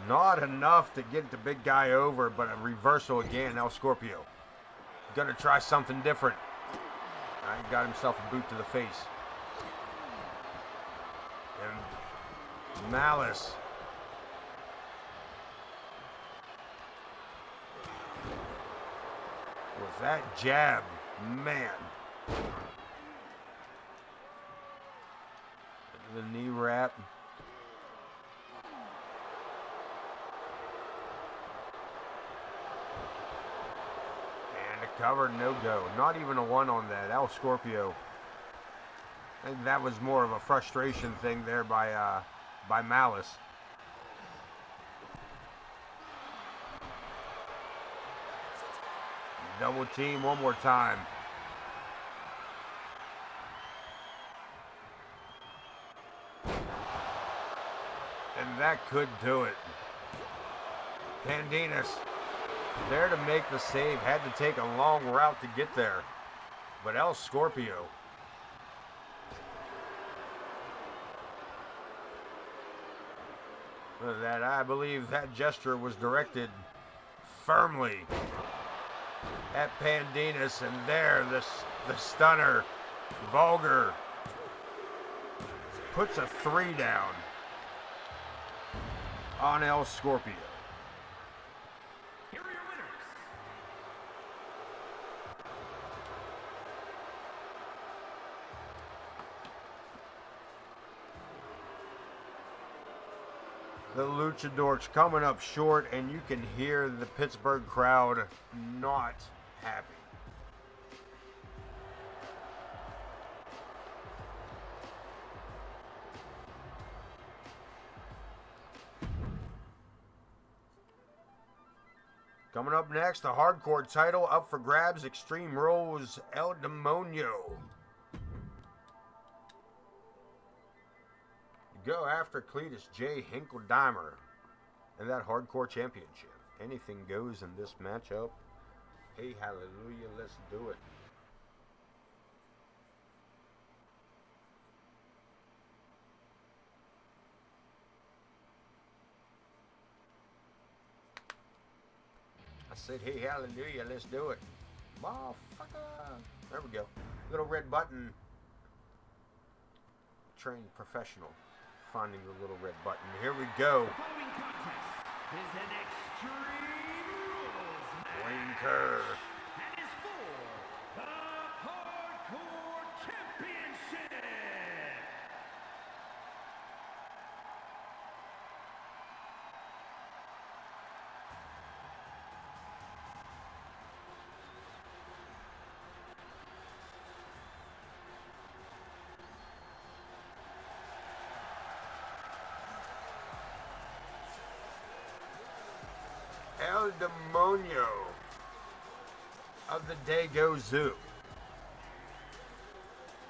Not enough to get the big guy over, but a reversal again. El Scorpio gonna try something different. He got himself a boot to the face. And Malice. With that jab, man. The knee wrap. And a cover, no go. Not even a one on that. El Scorpio. I think that was more of a frustration thing there by Malice. Double team one more time. And that could do it. Pandinas there to make the save. Had to take a long route to get there. But El Scorpio. That I believe that gesture was directed firmly at Pandinas, and there the stunner, Vulgar, puts a 3 down on El Scorpio. Here are your winners. The Luchadors coming up short, and you can hear the Pittsburgh crowd not happy. Coming up next, the hardcore title up for grabs, Extreme Rules, El Demonio. Go after Cletus J. Hinkle-Dimer and that hardcore championship. Anything goes in this matchup. Hey, hallelujah, let's do it. I said, hey, hallelujah, let's do it. Motherfucker. There we go. Little red button. Trained professional. Finding the little red button. Here we go. The following contest is an Extreme Rules match. Wayne Kerr. And is for the Hardcore Championship. El Demonio of the Dago Zoo.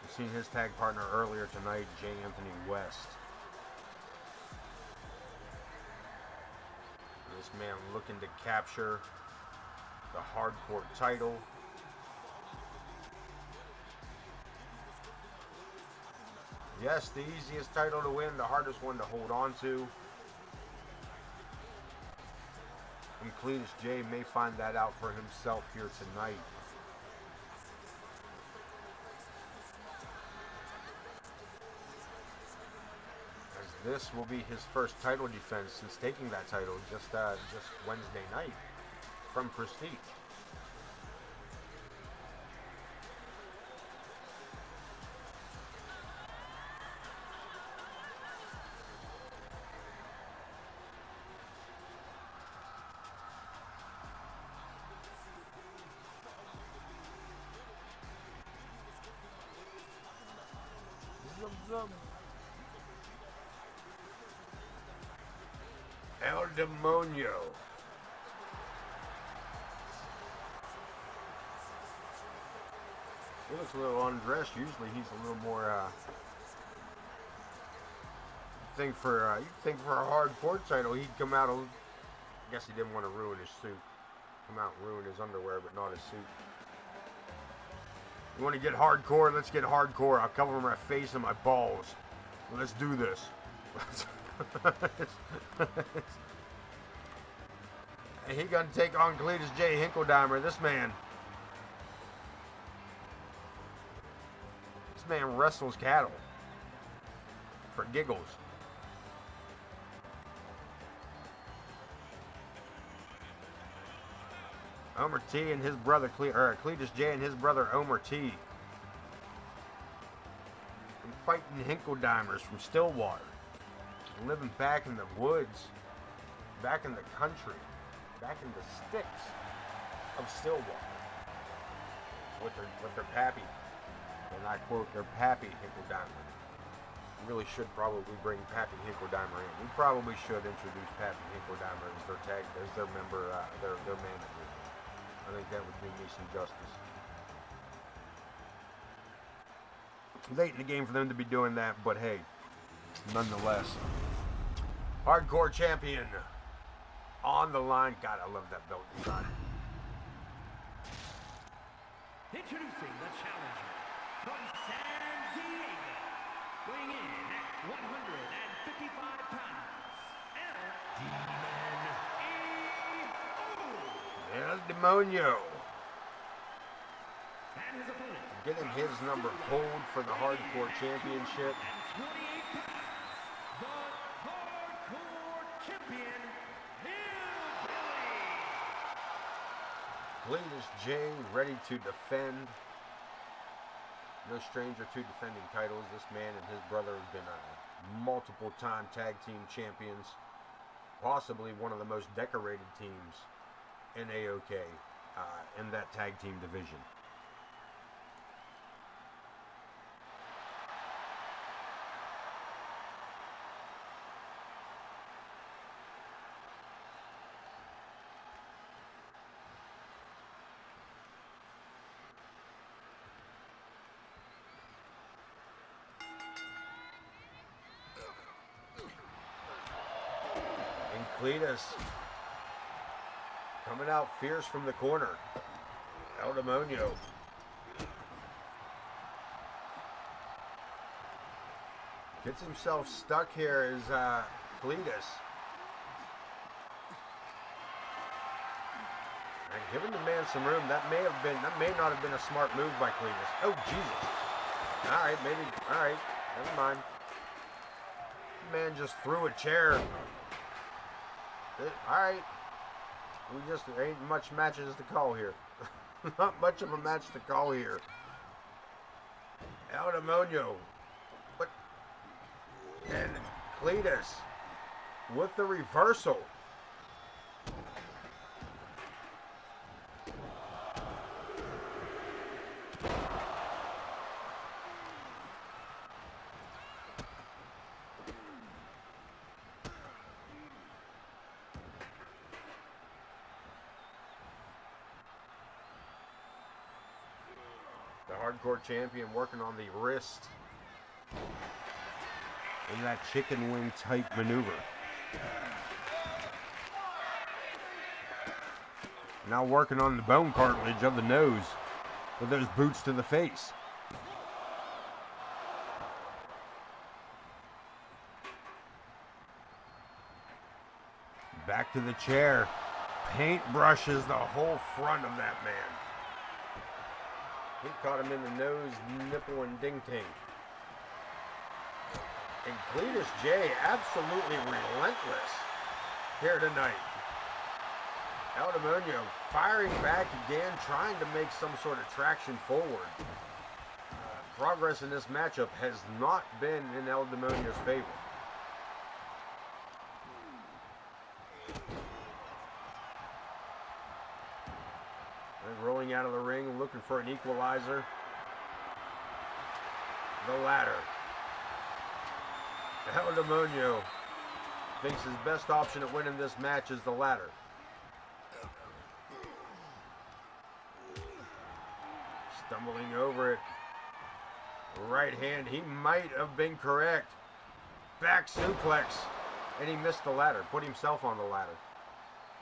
We've seen his tag partner earlier tonight, J. Anthony West. This man looking to capture the hardcore title. Yes, the easiest title to win, the hardest one to hold on to. And Cletus J may find that out for himself here tonight. As this will be his first title defense since taking that title just Wednesday night from Prestige. El Demonio. He looks a little undressed. Usually he's a little more you'd think for a hardcore title he'd come out I guess he didn't want to ruin his suit. Come out and ruin his underwear, but not his suit. You want to get hardcore? Let's get hardcore. I'll cover my face and my balls. Let's do this. And he gonna take on Cletus J. Hinkle-Dimer. This man wrestles cattle for giggles. Omer T and his brother, Cletus J and his brother Omer T. And fighting Hinkledimers from Stillwater. Living back in the woods, back in the country, back in the sticks of Stillwater. With their pappy. And I quote, their pappy Hinkledimer. Really should probably bring Pappy Hinkledimer in. We probably should introduce Pappy Hinkledimer as their member, their manager. I think that would do me some justice. Late in the game for them to be doing that, but hey, nonetheless. Hardcore champion on the line. God, I love that belt design. Introducing the challenger from San Diego, weighing in at 155 pounds, El Demonio. and his opponent, Getting his number pulled for the Hardcore Championship. and 28 pounds, the Hardcore Champion, Hillbilly. Cletus J ready to defend. No stranger to defending titles. This man and his brother have been multiple time tag team champions. Possibly one of the most decorated teams in AoK in that tag team division. Cletus coming out fierce from the corner. El Demonio. Gets himself stuck here as Cletus. And giving the man some room. That may not have been a smart move by Cletus. Oh Jesus. Alright, alright, never mind. The man just threw a chair. Alright. There ain't much matches to call here. Not much of a match to call here. El Demonio. What? And Cletus with the reversal. Hardcore champion working on the wrist in that chicken wing type maneuver. Now working on the bone cartilage of the nose with those boots to the face. Back to the chair. Paint brushes the whole front of that man. He caught him in the nose, nipple, and ding-ting. And Cletus J absolutely relentless here tonight. El Demonio firing back again, trying to make some sort of traction forward. Progress in this matchup has not been in El Demonio's favor. Rolling out of the ring, looking for an equalizer. The ladder. El Demonio thinks his best option at winning this match is the ladder. Stumbling over it. Right hand, he might have been correct. Back suplex. And he missed the ladder, put himself on the ladder.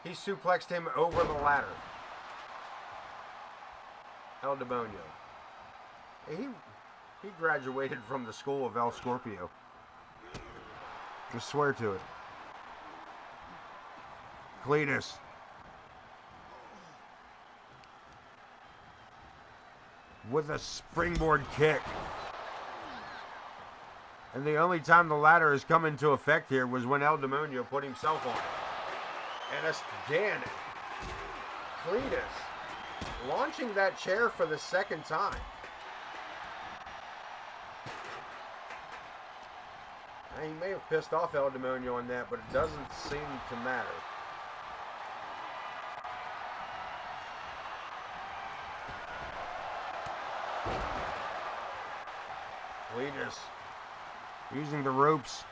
He suplexed him over the ladder. El Demonio. He graduated from the school of El Scorpio. Just swear to it. Cletus. With a springboard kick. And the only time the ladder has come into effect here was when El Demonio put himself on it. And again, Cletus launching that chair for the second time. Now, he may have pissed off El Demonio on that, but it doesn't seem to matter. Cletus using the ropes.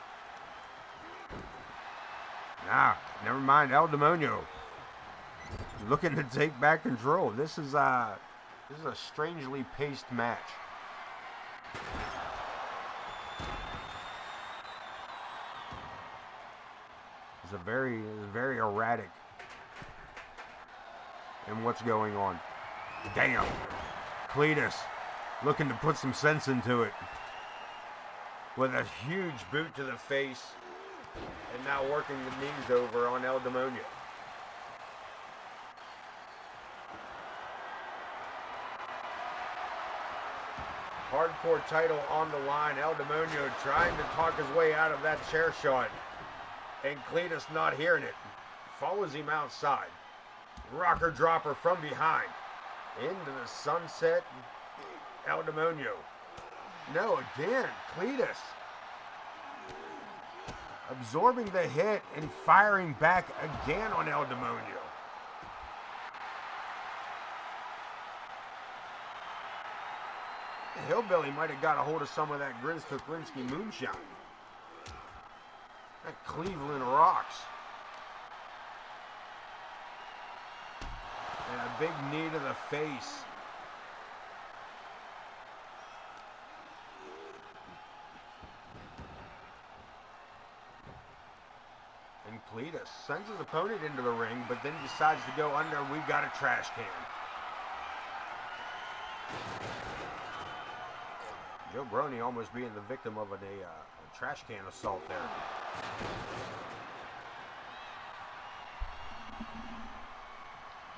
Nah, never mind. El Demonio looking to take back control. This is a strangely paced match. It's very erratic in what's going on. Damn. Cletus looking to put some sense into it with a huge boot to the face, and now working the knees over on El Demonio. Hardcore title on the line. El Demonio trying to talk his way out of that chair shot, and Cletus not hearing it. Follows him outside. Rocker dropper from behind. Into the sunset. El Demonio. No, again, Cletus. Absorbing the hit and firing back again on El Demonio. Hillbilly might have got a hold of some of that Grinch Kuklinski moonshine. That Cleveland rocks. And a big knee to the face. And Cletus sends his opponent into the ring, but then decides to go under. We've got a trash can. Joe Brony almost being the victim of a trash can assault there.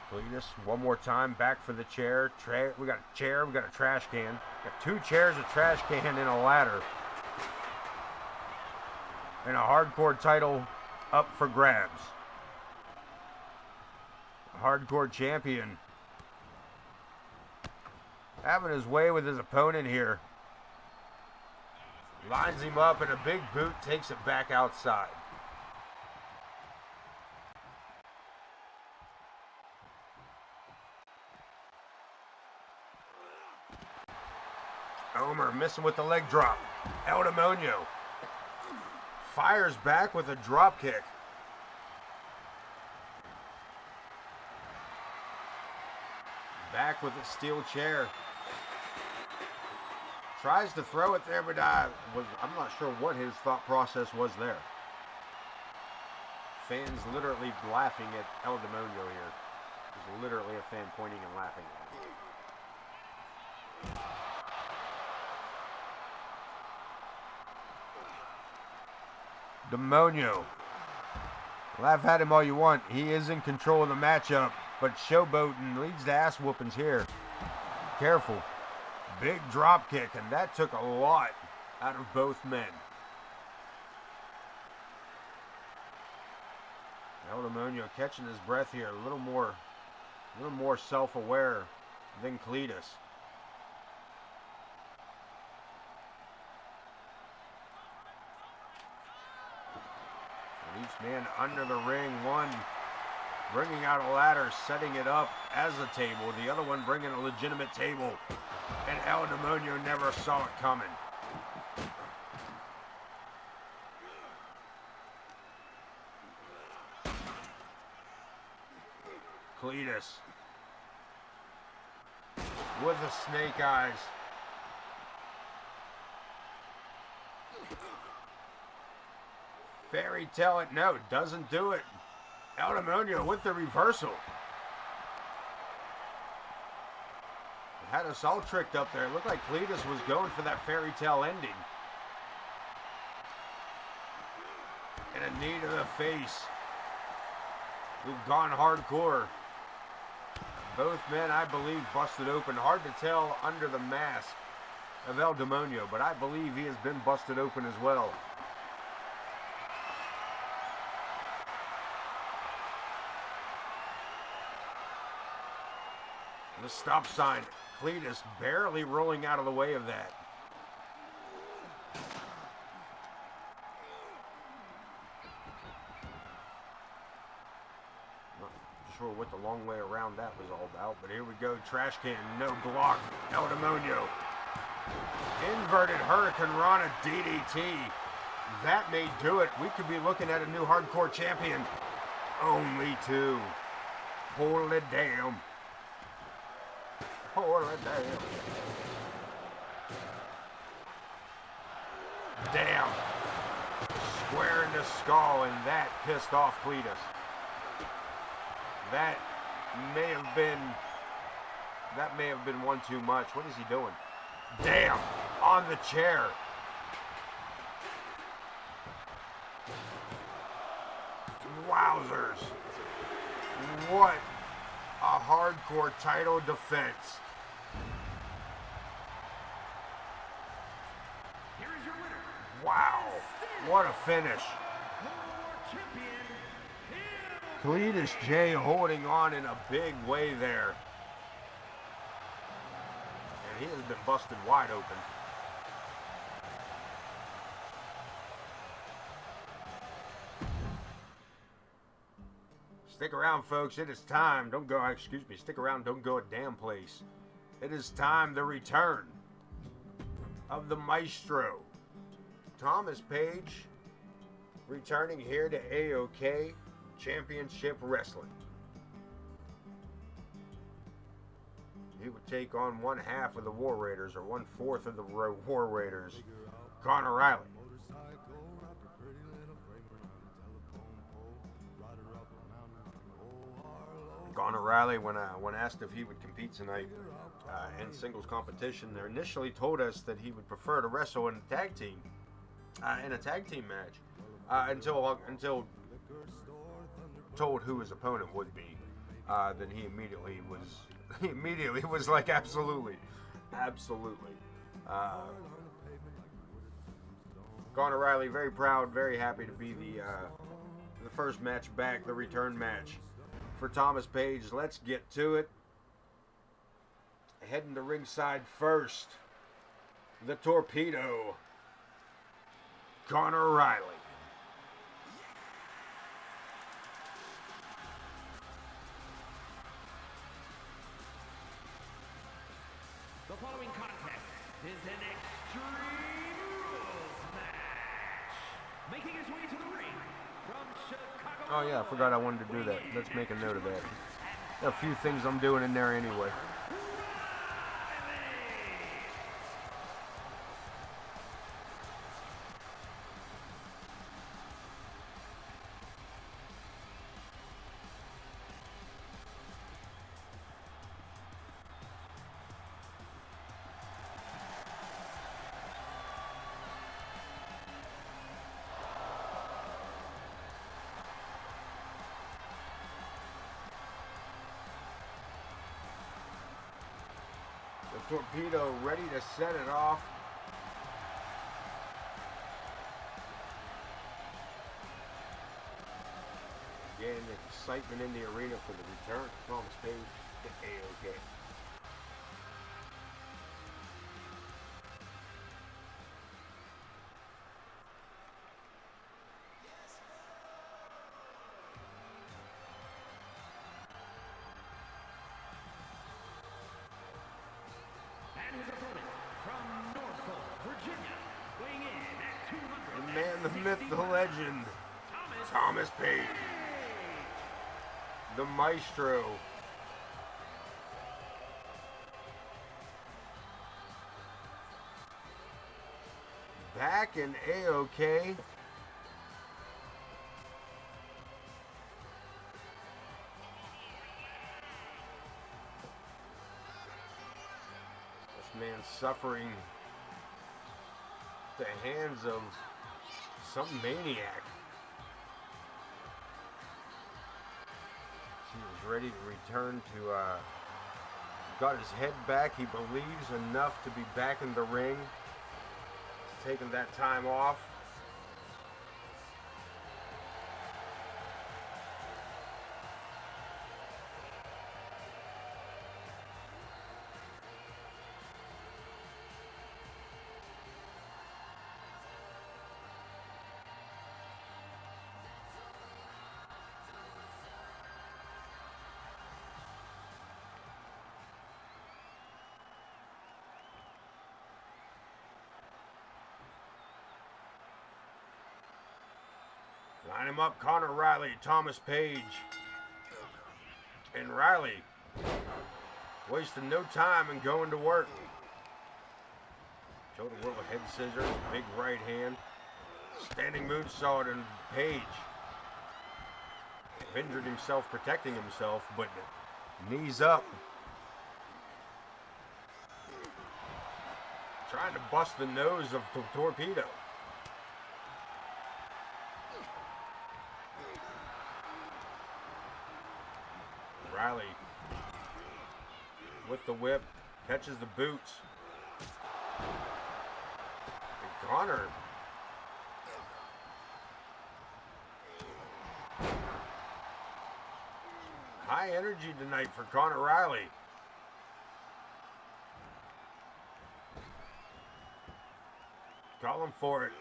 Cletus, one more time, back for the chair. We got a chair, we got a trash can. Got two chairs, a trash can, and a ladder. And a hardcore title up for grabs. Hardcore champion. Having his way with his opponent here. Lines him up, and a big boot takes it back outside. Omer missing with the leg drop. El Demonio fires back with a drop kick. Back with a steel chair. Tries to throw it there, but I'm not sure what his thought process was there. Fans literally laughing at El Demonio here. There's literally a fan pointing and laughing at him. Demonio. Laugh at him all you want. He is in control of the matchup, but showboating leads to ass whoopings here. Careful. Big drop kick, and that took a lot out of both men. El Demonio catching his breath here, a little more self-aware than Cletus. And each man under the ring, one bringing out a ladder, setting it up as a table, the other one bringing a legitimate table. And El Demonio never saw it coming. Cletus with the snake eyes. Fairy tale it, no, doesn't do it. El Demonio with the reversal. Had us all tricked up there. It looked like Cletus was going for that fairy tale ending. And a knee to the face. We've gone hardcore. Both men, I believe, busted open. Hard to tell under the mask of El Demonio, but I believe he has been busted open as well. The stop sign. Cletus barely rolling out of the way of that. Not sure what the long way around that was all about, but here we go. Trash can, no block. El Demonio. Inverted Hurricane Rana DDT. That may do it. We could be looking at a new hardcore champion. Only two. Holy damn. Holy damn. Damn. Square in the skull, and that pissed off Cletus. That may have been one too much. What is he doing? Damn. On the chair. Wowzers. What a hardcore title defense. Here is your winner. Wow. What a finish. Cletus J holding on in a big way there. And he has been busted wide open. Stick around, folks. It is time. Don't go, excuse me. Stick around. Don't go a damn place. It is time, the return of the Maestro. Thomas Page returning here to AoK Championship Wrestling. He would take on one half of the War Raiders, or 1/4 of the War Raiders, Connor Riley. Connor Riley, when asked if he would compete tonight in singles competition, they initially told us that he would prefer to wrestle in a tag team match, until told who his opponent would be. Then he immediately was like, absolutely. Connor Riley, very proud, very happy to be the first match back, the return match for Thomas Page. Let's get to it. Heading to ringside first, the Torpedo, Connor Riley. The following contest is an Extreme Rules match. Making his way to the ring from Chicago. Oh yeah, I forgot I wanted to do that. Let's make a note of that. A few things I'm doing in there anyway. The Torpedo ready to set it off. Again, excitement in the arena for the return of Thomas Page to AoK. And his opponent from Norfolk, Virginia, weighing in at 200. The man, the myth, the legend, Thomas Page, the Maestro. Back in AoK. This man suffering at the hands of some maniac. He was ready to return to, got his head back. He believes enough to be back in the ring. He's taking that time off. Line him up, Connor Riley, Thomas Page. And Riley wasting no time and going to work. Shoulder roll with head scissors, big right hand. Standing moonsault, and Page injured himself protecting himself, but knees up. Trying to bust the nose of the Torpedo. Riley with the whip, catches the boots. And Connor high energy tonight for Connor Riley. Calling for it.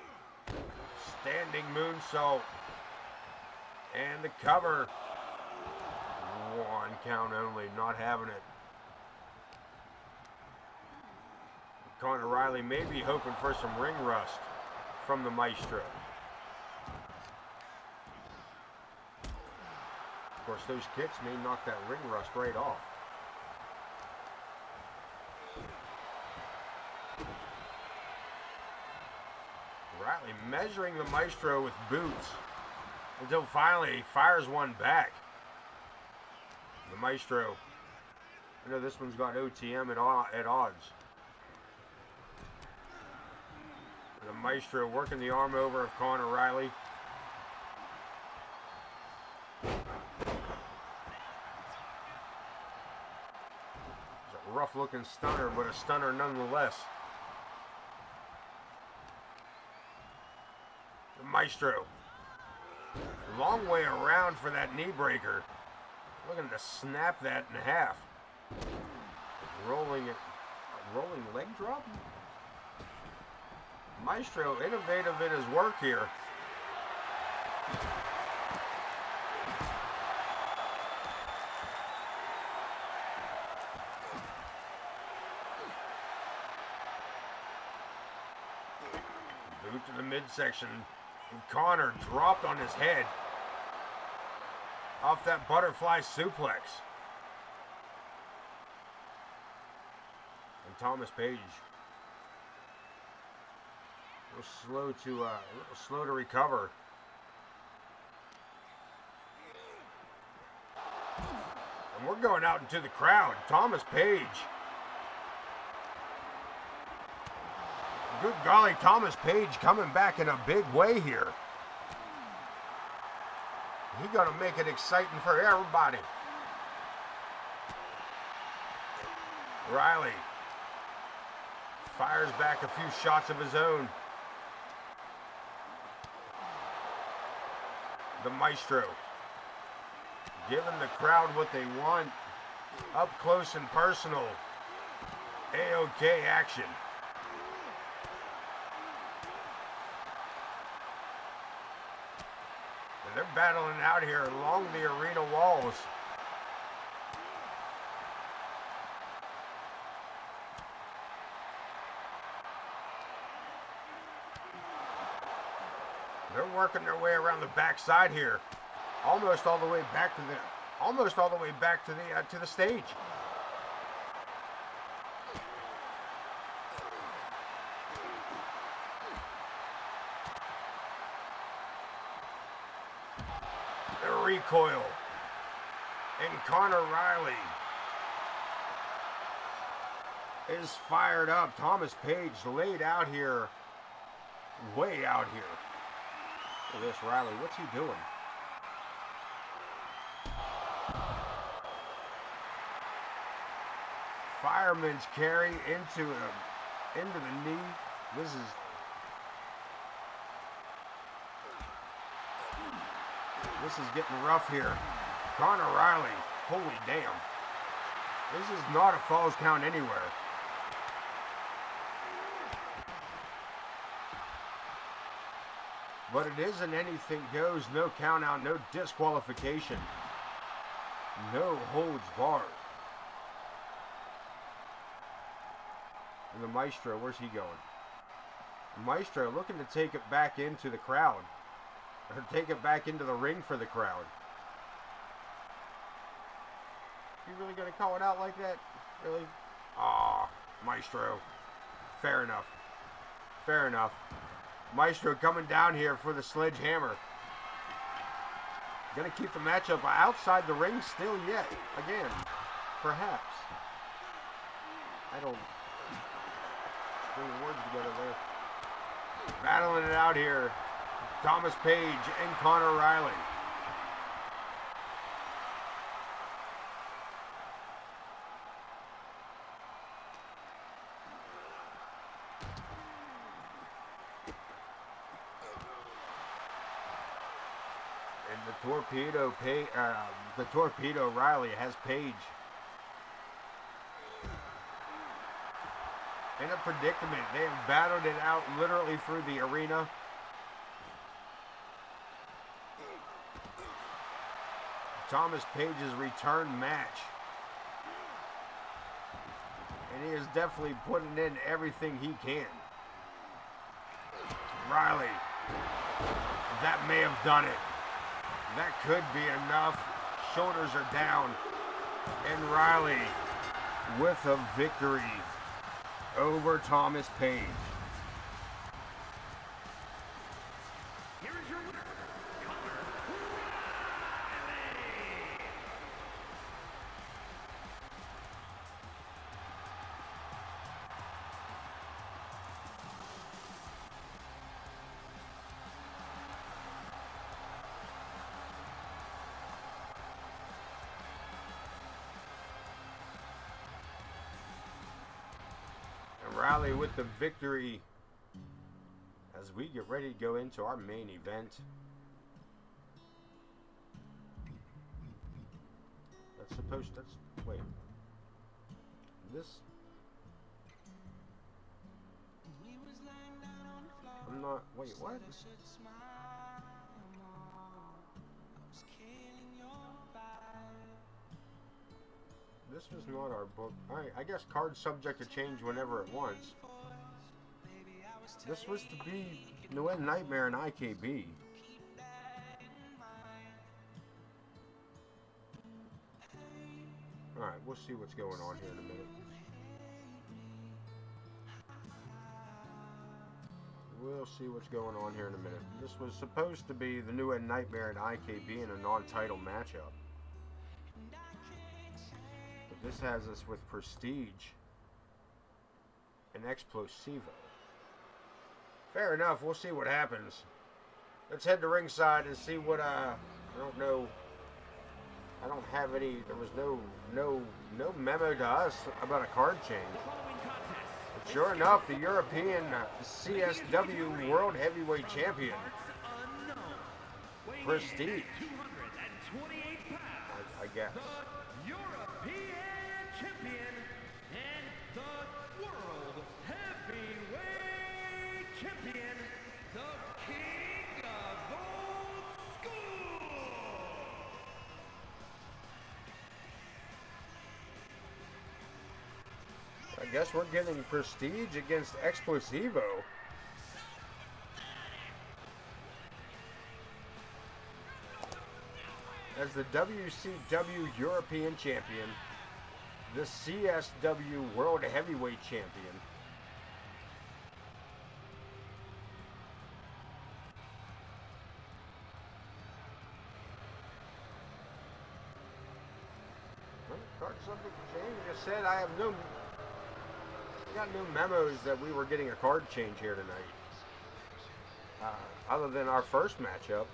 Standing moonsault. And the cover. One count only, not having it. Connor Riley may be hoping for some ring rust from the Maestro. Of course, those kicks may knock that ring rust right off. Riley measuring the Maestro with boots until finally he fires one back. The Maestro, I know this one's got OTM at odds. The Maestro working the arm over of Connor Riley. It's a rough looking stunner, but a stunner nonetheless. The Maestro, long way around for that knee breaker. Looking to snap that in half. Rolling leg drop? Maestro innovative in his work here. Boot to the midsection. And Connor dropped on his head off that butterfly suplex. And Thomas Page a little slow to recover. And we're going out into the crowd. Thomas Page. Good golly, Thomas Page coming back in a big way here. He's gonna make it exciting for everybody. Riley fires back a few shots of his own. The Maestro giving the crowd what they want. Up close and personal. AoK action. And they're battling out here along the arena walls. They're working their way around the backside here, almost all the way back to the stage. The recoil, and Connor Riley is fired up. Thomas Page laid out here, way out here. Look at this, Riley. What's he doing? Fireman's carry into the knee. This is getting rough here. Connor Riley. Holy damn. This is not a Falls Count anywhere. But it isn't anything goes, no count out, no disqualification. No holds barred. And the Maestro, where's he going? The Maestro looking to take it back into the crowd. Or take it back into the ring for the crowd. You really gonna call it out like that? Really? Ah, Maestro. Fair enough. Fair enough. Maestro coming down here for the sledgehammer. Gonna keep the matchup outside the ring still yet. Again, perhaps. I don't string words together there. Battling it out here. Thomas Page and Connor Riley. And the torpedo Riley has Page in a predicament. They have battled it out literally through the arena. Thomas Page's return match. And he is definitely putting in everything he can. Riley. That may have done it. That could be enough. Shoulders are down. And Riley with a victory over Thomas Page. Here is your winner, Connor Riley with the victory as we get ready to go into our main event. Wait. Wait, what? This was not our book. Alright, I guess cards subject to change whenever it wants. This was to be Noel Nightmare and IKB. Alright, we'll see what's going on here in a minute. We'll see what's going on here in a minute. This was supposed to be the New Ed Nightmare and IKB in a non-title matchup. But this has us with Prestige and Explosivo. Fair enough, we'll see what happens. Let's head to ringside and see what, I don't know. I don't have any, there was no memo to us about a card change. But sure enough, the European CSW World Heavyweight Champion, Prestige, I guess. European champion and the World Heavyweight Champion, the King of Old School. I guess we're getting Prestige against Explosivo. As the WCW European Champion, the CSW World Heavyweight Champion, card subject to change. Like I said, I got no memos that we were getting a card change here tonight. Other than our first matchup.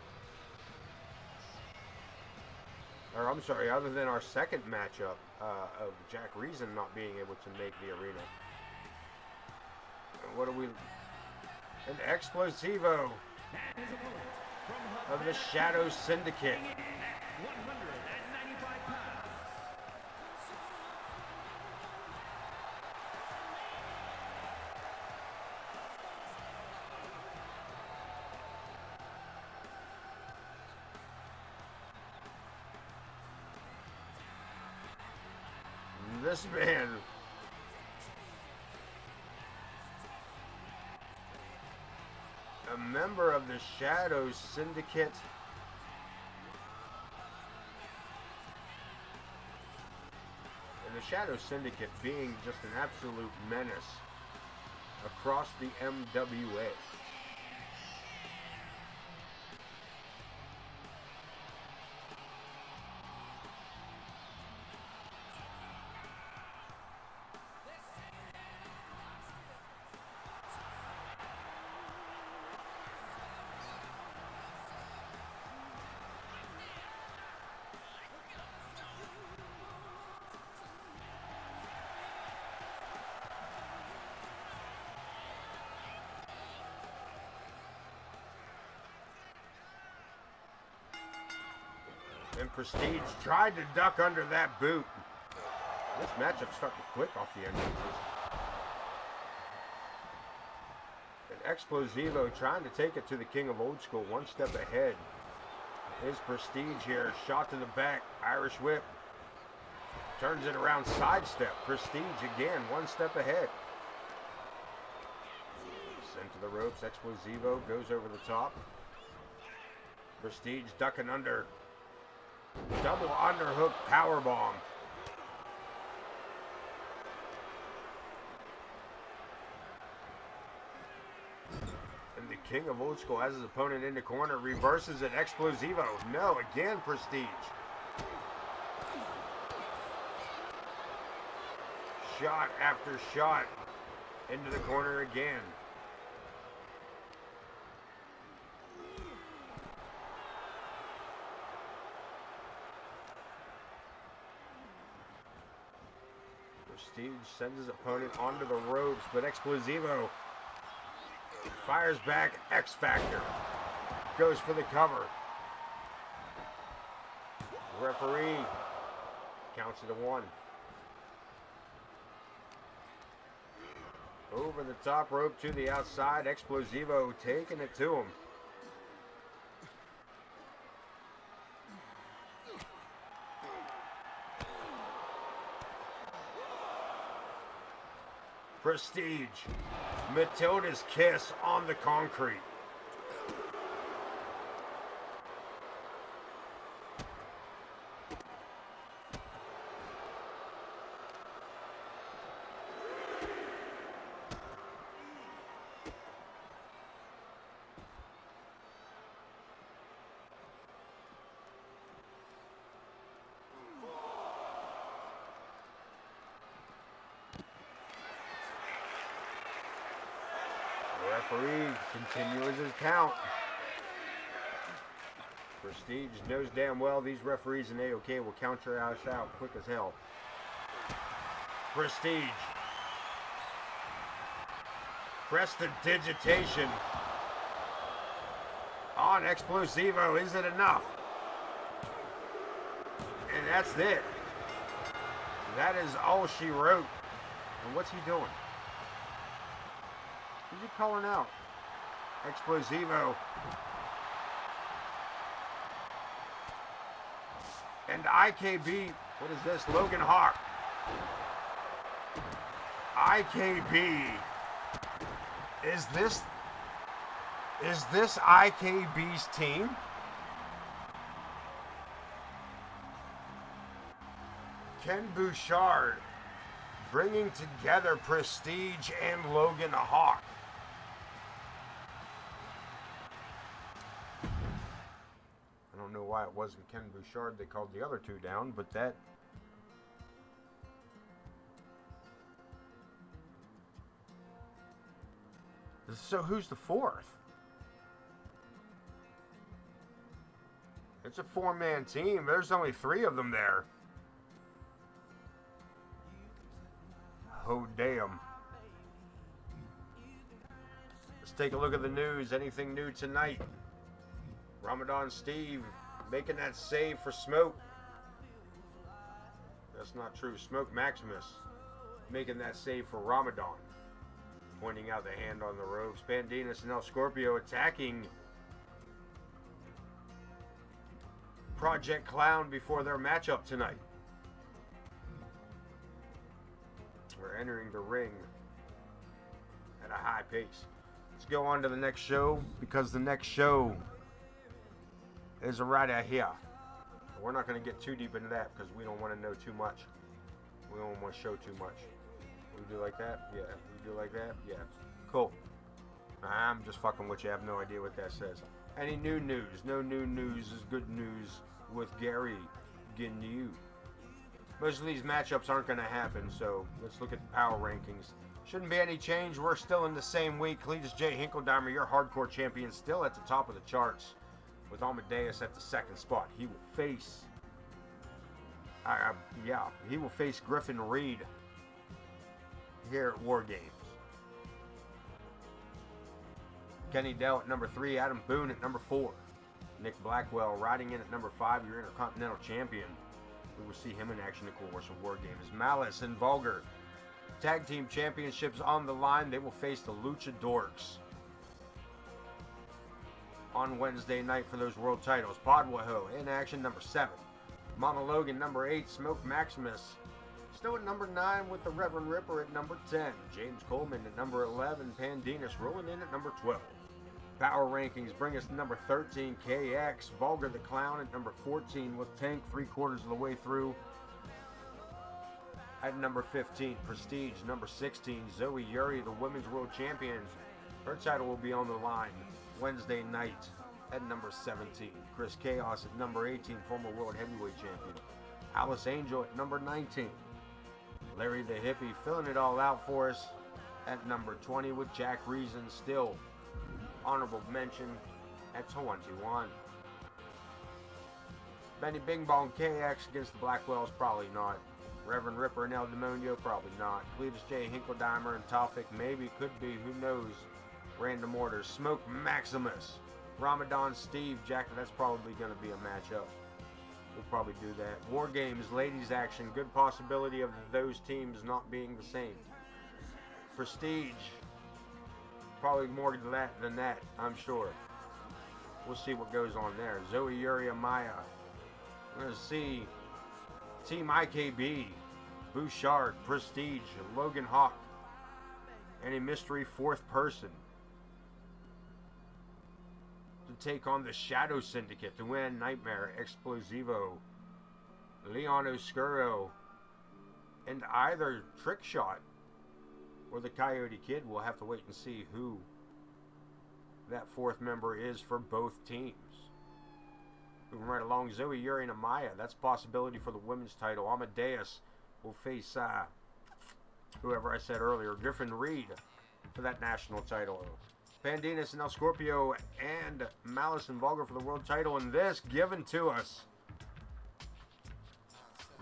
Or I'm sorry, other than our second matchup of Jack Reason not being able to make the arena. And what do we... An Explosivo of the Shadow Syndicate. 195 pounds. This man, a member of the Shadow Syndicate. And the Shadow Syndicate being just an absolute menace across the MWA. And Prestige tried to duck under that boot. This matchup's starting quick off the entrances. And Explosivo trying to take it to the King of Old School, one step ahead. His Prestige here, shot to the back, Irish whip. Turns it around, sidestep. Prestige again, one step ahead. Sent to the ropes, Explosivo goes over the top. Prestige ducking under. Double underhook powerbomb. And the King of Old School has his opponent in the corner, reverses it, Explosivo. No, again Prestige. Shot after shot into the corner again. Prestige sends his opponent onto the ropes, but Explosivo fires back. X Factor goes for the cover. The referee counts it a 1. Over the top rope to the outside, Explosivo taking it to him. Prestige, Matilda's kiss on the concrete. Referee continues his count. Prestige knows damn well these referees in AoK will count your ass out quick as hell. Prestige. Prestidigitation on Explosivo. Is it enough? And that's it. That is all she wrote. And what's he doing? Who's he calling out? Explosivo. And IKB, what is this? Logan Hawk. IKB. Is this IKB's team? Ken Bouchard bringing together Prestige and Logan Hawk. I don't know why it wasn't Ken Bouchard they called the other two down, but that... So who's the fourth? It's a 4-man team. There's only 3 of them there. Oh, damn. Let's take a look at the news. Anything new tonight? Ramadan Steve making that save for Smoke. That's not true. Smoke Maximus making that save for Ramadan. Pointing out the hand on the ropes. Bandinas and El Scorpio attacking Project Clown before their matchup tonight. We're entering the ring at a high pace. Let's go on to the next show, because the next show is right out here. We're not going to get too deep into that because we don't want to know too much. We don't want to show too much. We do like that? Yeah. We do like that? Yeah. Cool. I'm just fucking with you. I have no idea what that says. Any new news? No new news is good news with Gary Gnu. Most of these matchups aren't going to happen, so let's look at the power rankings. Shouldn't be any change. We're still in the same week. Cletus J. Hinkledeimer, your hardcore champion, still at the top of the charts, with Amadeus at the second spot. He will face, he will face Griffin Reed here at War Games. Kenny Dell at number 3, Adam Boone at number 4. Nick Blackwell riding in at number 5, your Intercontinental Champion. We will see him in action, of course, at War Games. Malice and Vulgar, Tag Team Championships on the line. They will face the Lucha Dorks on Wednesday night for those world titles. Podwaho in action, number 7. Monologue at number 8. Smoke Maximus still at number 9 with the Reverend Ripper at number 10. James Coleman at number 11. Pandinas rolling in at number 12. Power rankings bring us to number 13, KX. Vulgar the Clown at number 14 with Tank 3/4 of the way through. At number 15, Prestige. Number 16, Zoe Yuri, the Women's World Champion. Her title will be on the line Wednesday night at number 17. Chris Chaos at number 18, former World Heavyweight Champion. Alice Angel at number 19. Larry the Hippie filling it all out for us at number 20 with Jack Reason still. Honorable mention at 21. Benny Bing Bong KX against the Blackwells, probably not. Reverend Ripper and El Demonio, probably not. Cletus J. Hinkledeimer and Tofik, maybe, could be, who knows. Random orders. Smoke Maximus. Ramadan Steve Jack, that's probably going to be a matchup. We'll probably do that. War Games, ladies action, good possibility of those teams not being the same. Prestige, probably more than that, I'm sure. We'll see what goes on there. Zoe Yuri Amaya. We're going to see Team IKB, Bouchard, Prestige, Logan Hawk, and a mystery fourth person to take on the Shadow Syndicate to win Nightmare, Explosivo, Leon Oscuro, and either Trick Shot or the Coyote Kid. We'll have to wait and see who that fourth member is for both teams. Moving right along, Zoe Yuri and Amaya. That's a possibility for the women's title. Amadeus will face whoever I said earlier, Griffin Reed, for that national title. Pandinas and El Scorpio and Malice and Vulgar for the world title. And this given to us.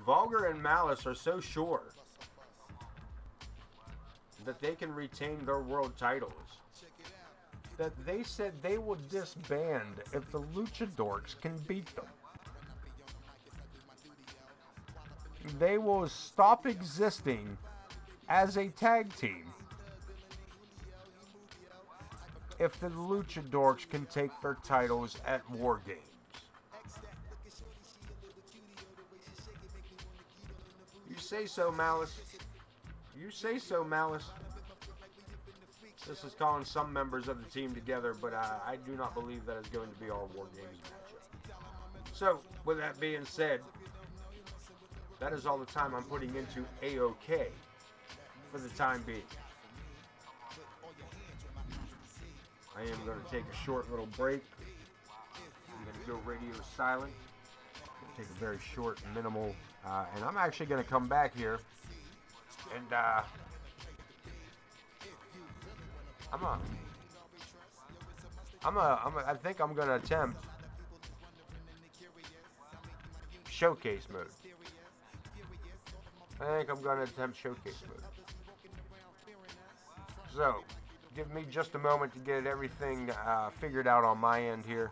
Vulgar and Malice are so sure that they can retain their world titles that they said they will disband if the Lucha Dorks can beat them. They will stop existing as a tag team if the Lucha Dorks can take their titles at War Games. You say so, Malice. You say so, Malice. This is calling some members of the team together, but I do not believe that is going to be our War Games matchup. So, with that being said, that is all the time I'm putting into AoK for the time being. I am going to take a short little break. I'm going to go radio silent. Take a very short, minimal, and I'm actually going to come back here and I think I'm going to attempt showcase mode. So, give me just a moment to get everything figured out on my end here.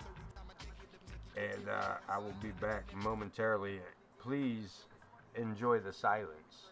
And I will be back momentarily. Please enjoy the silence.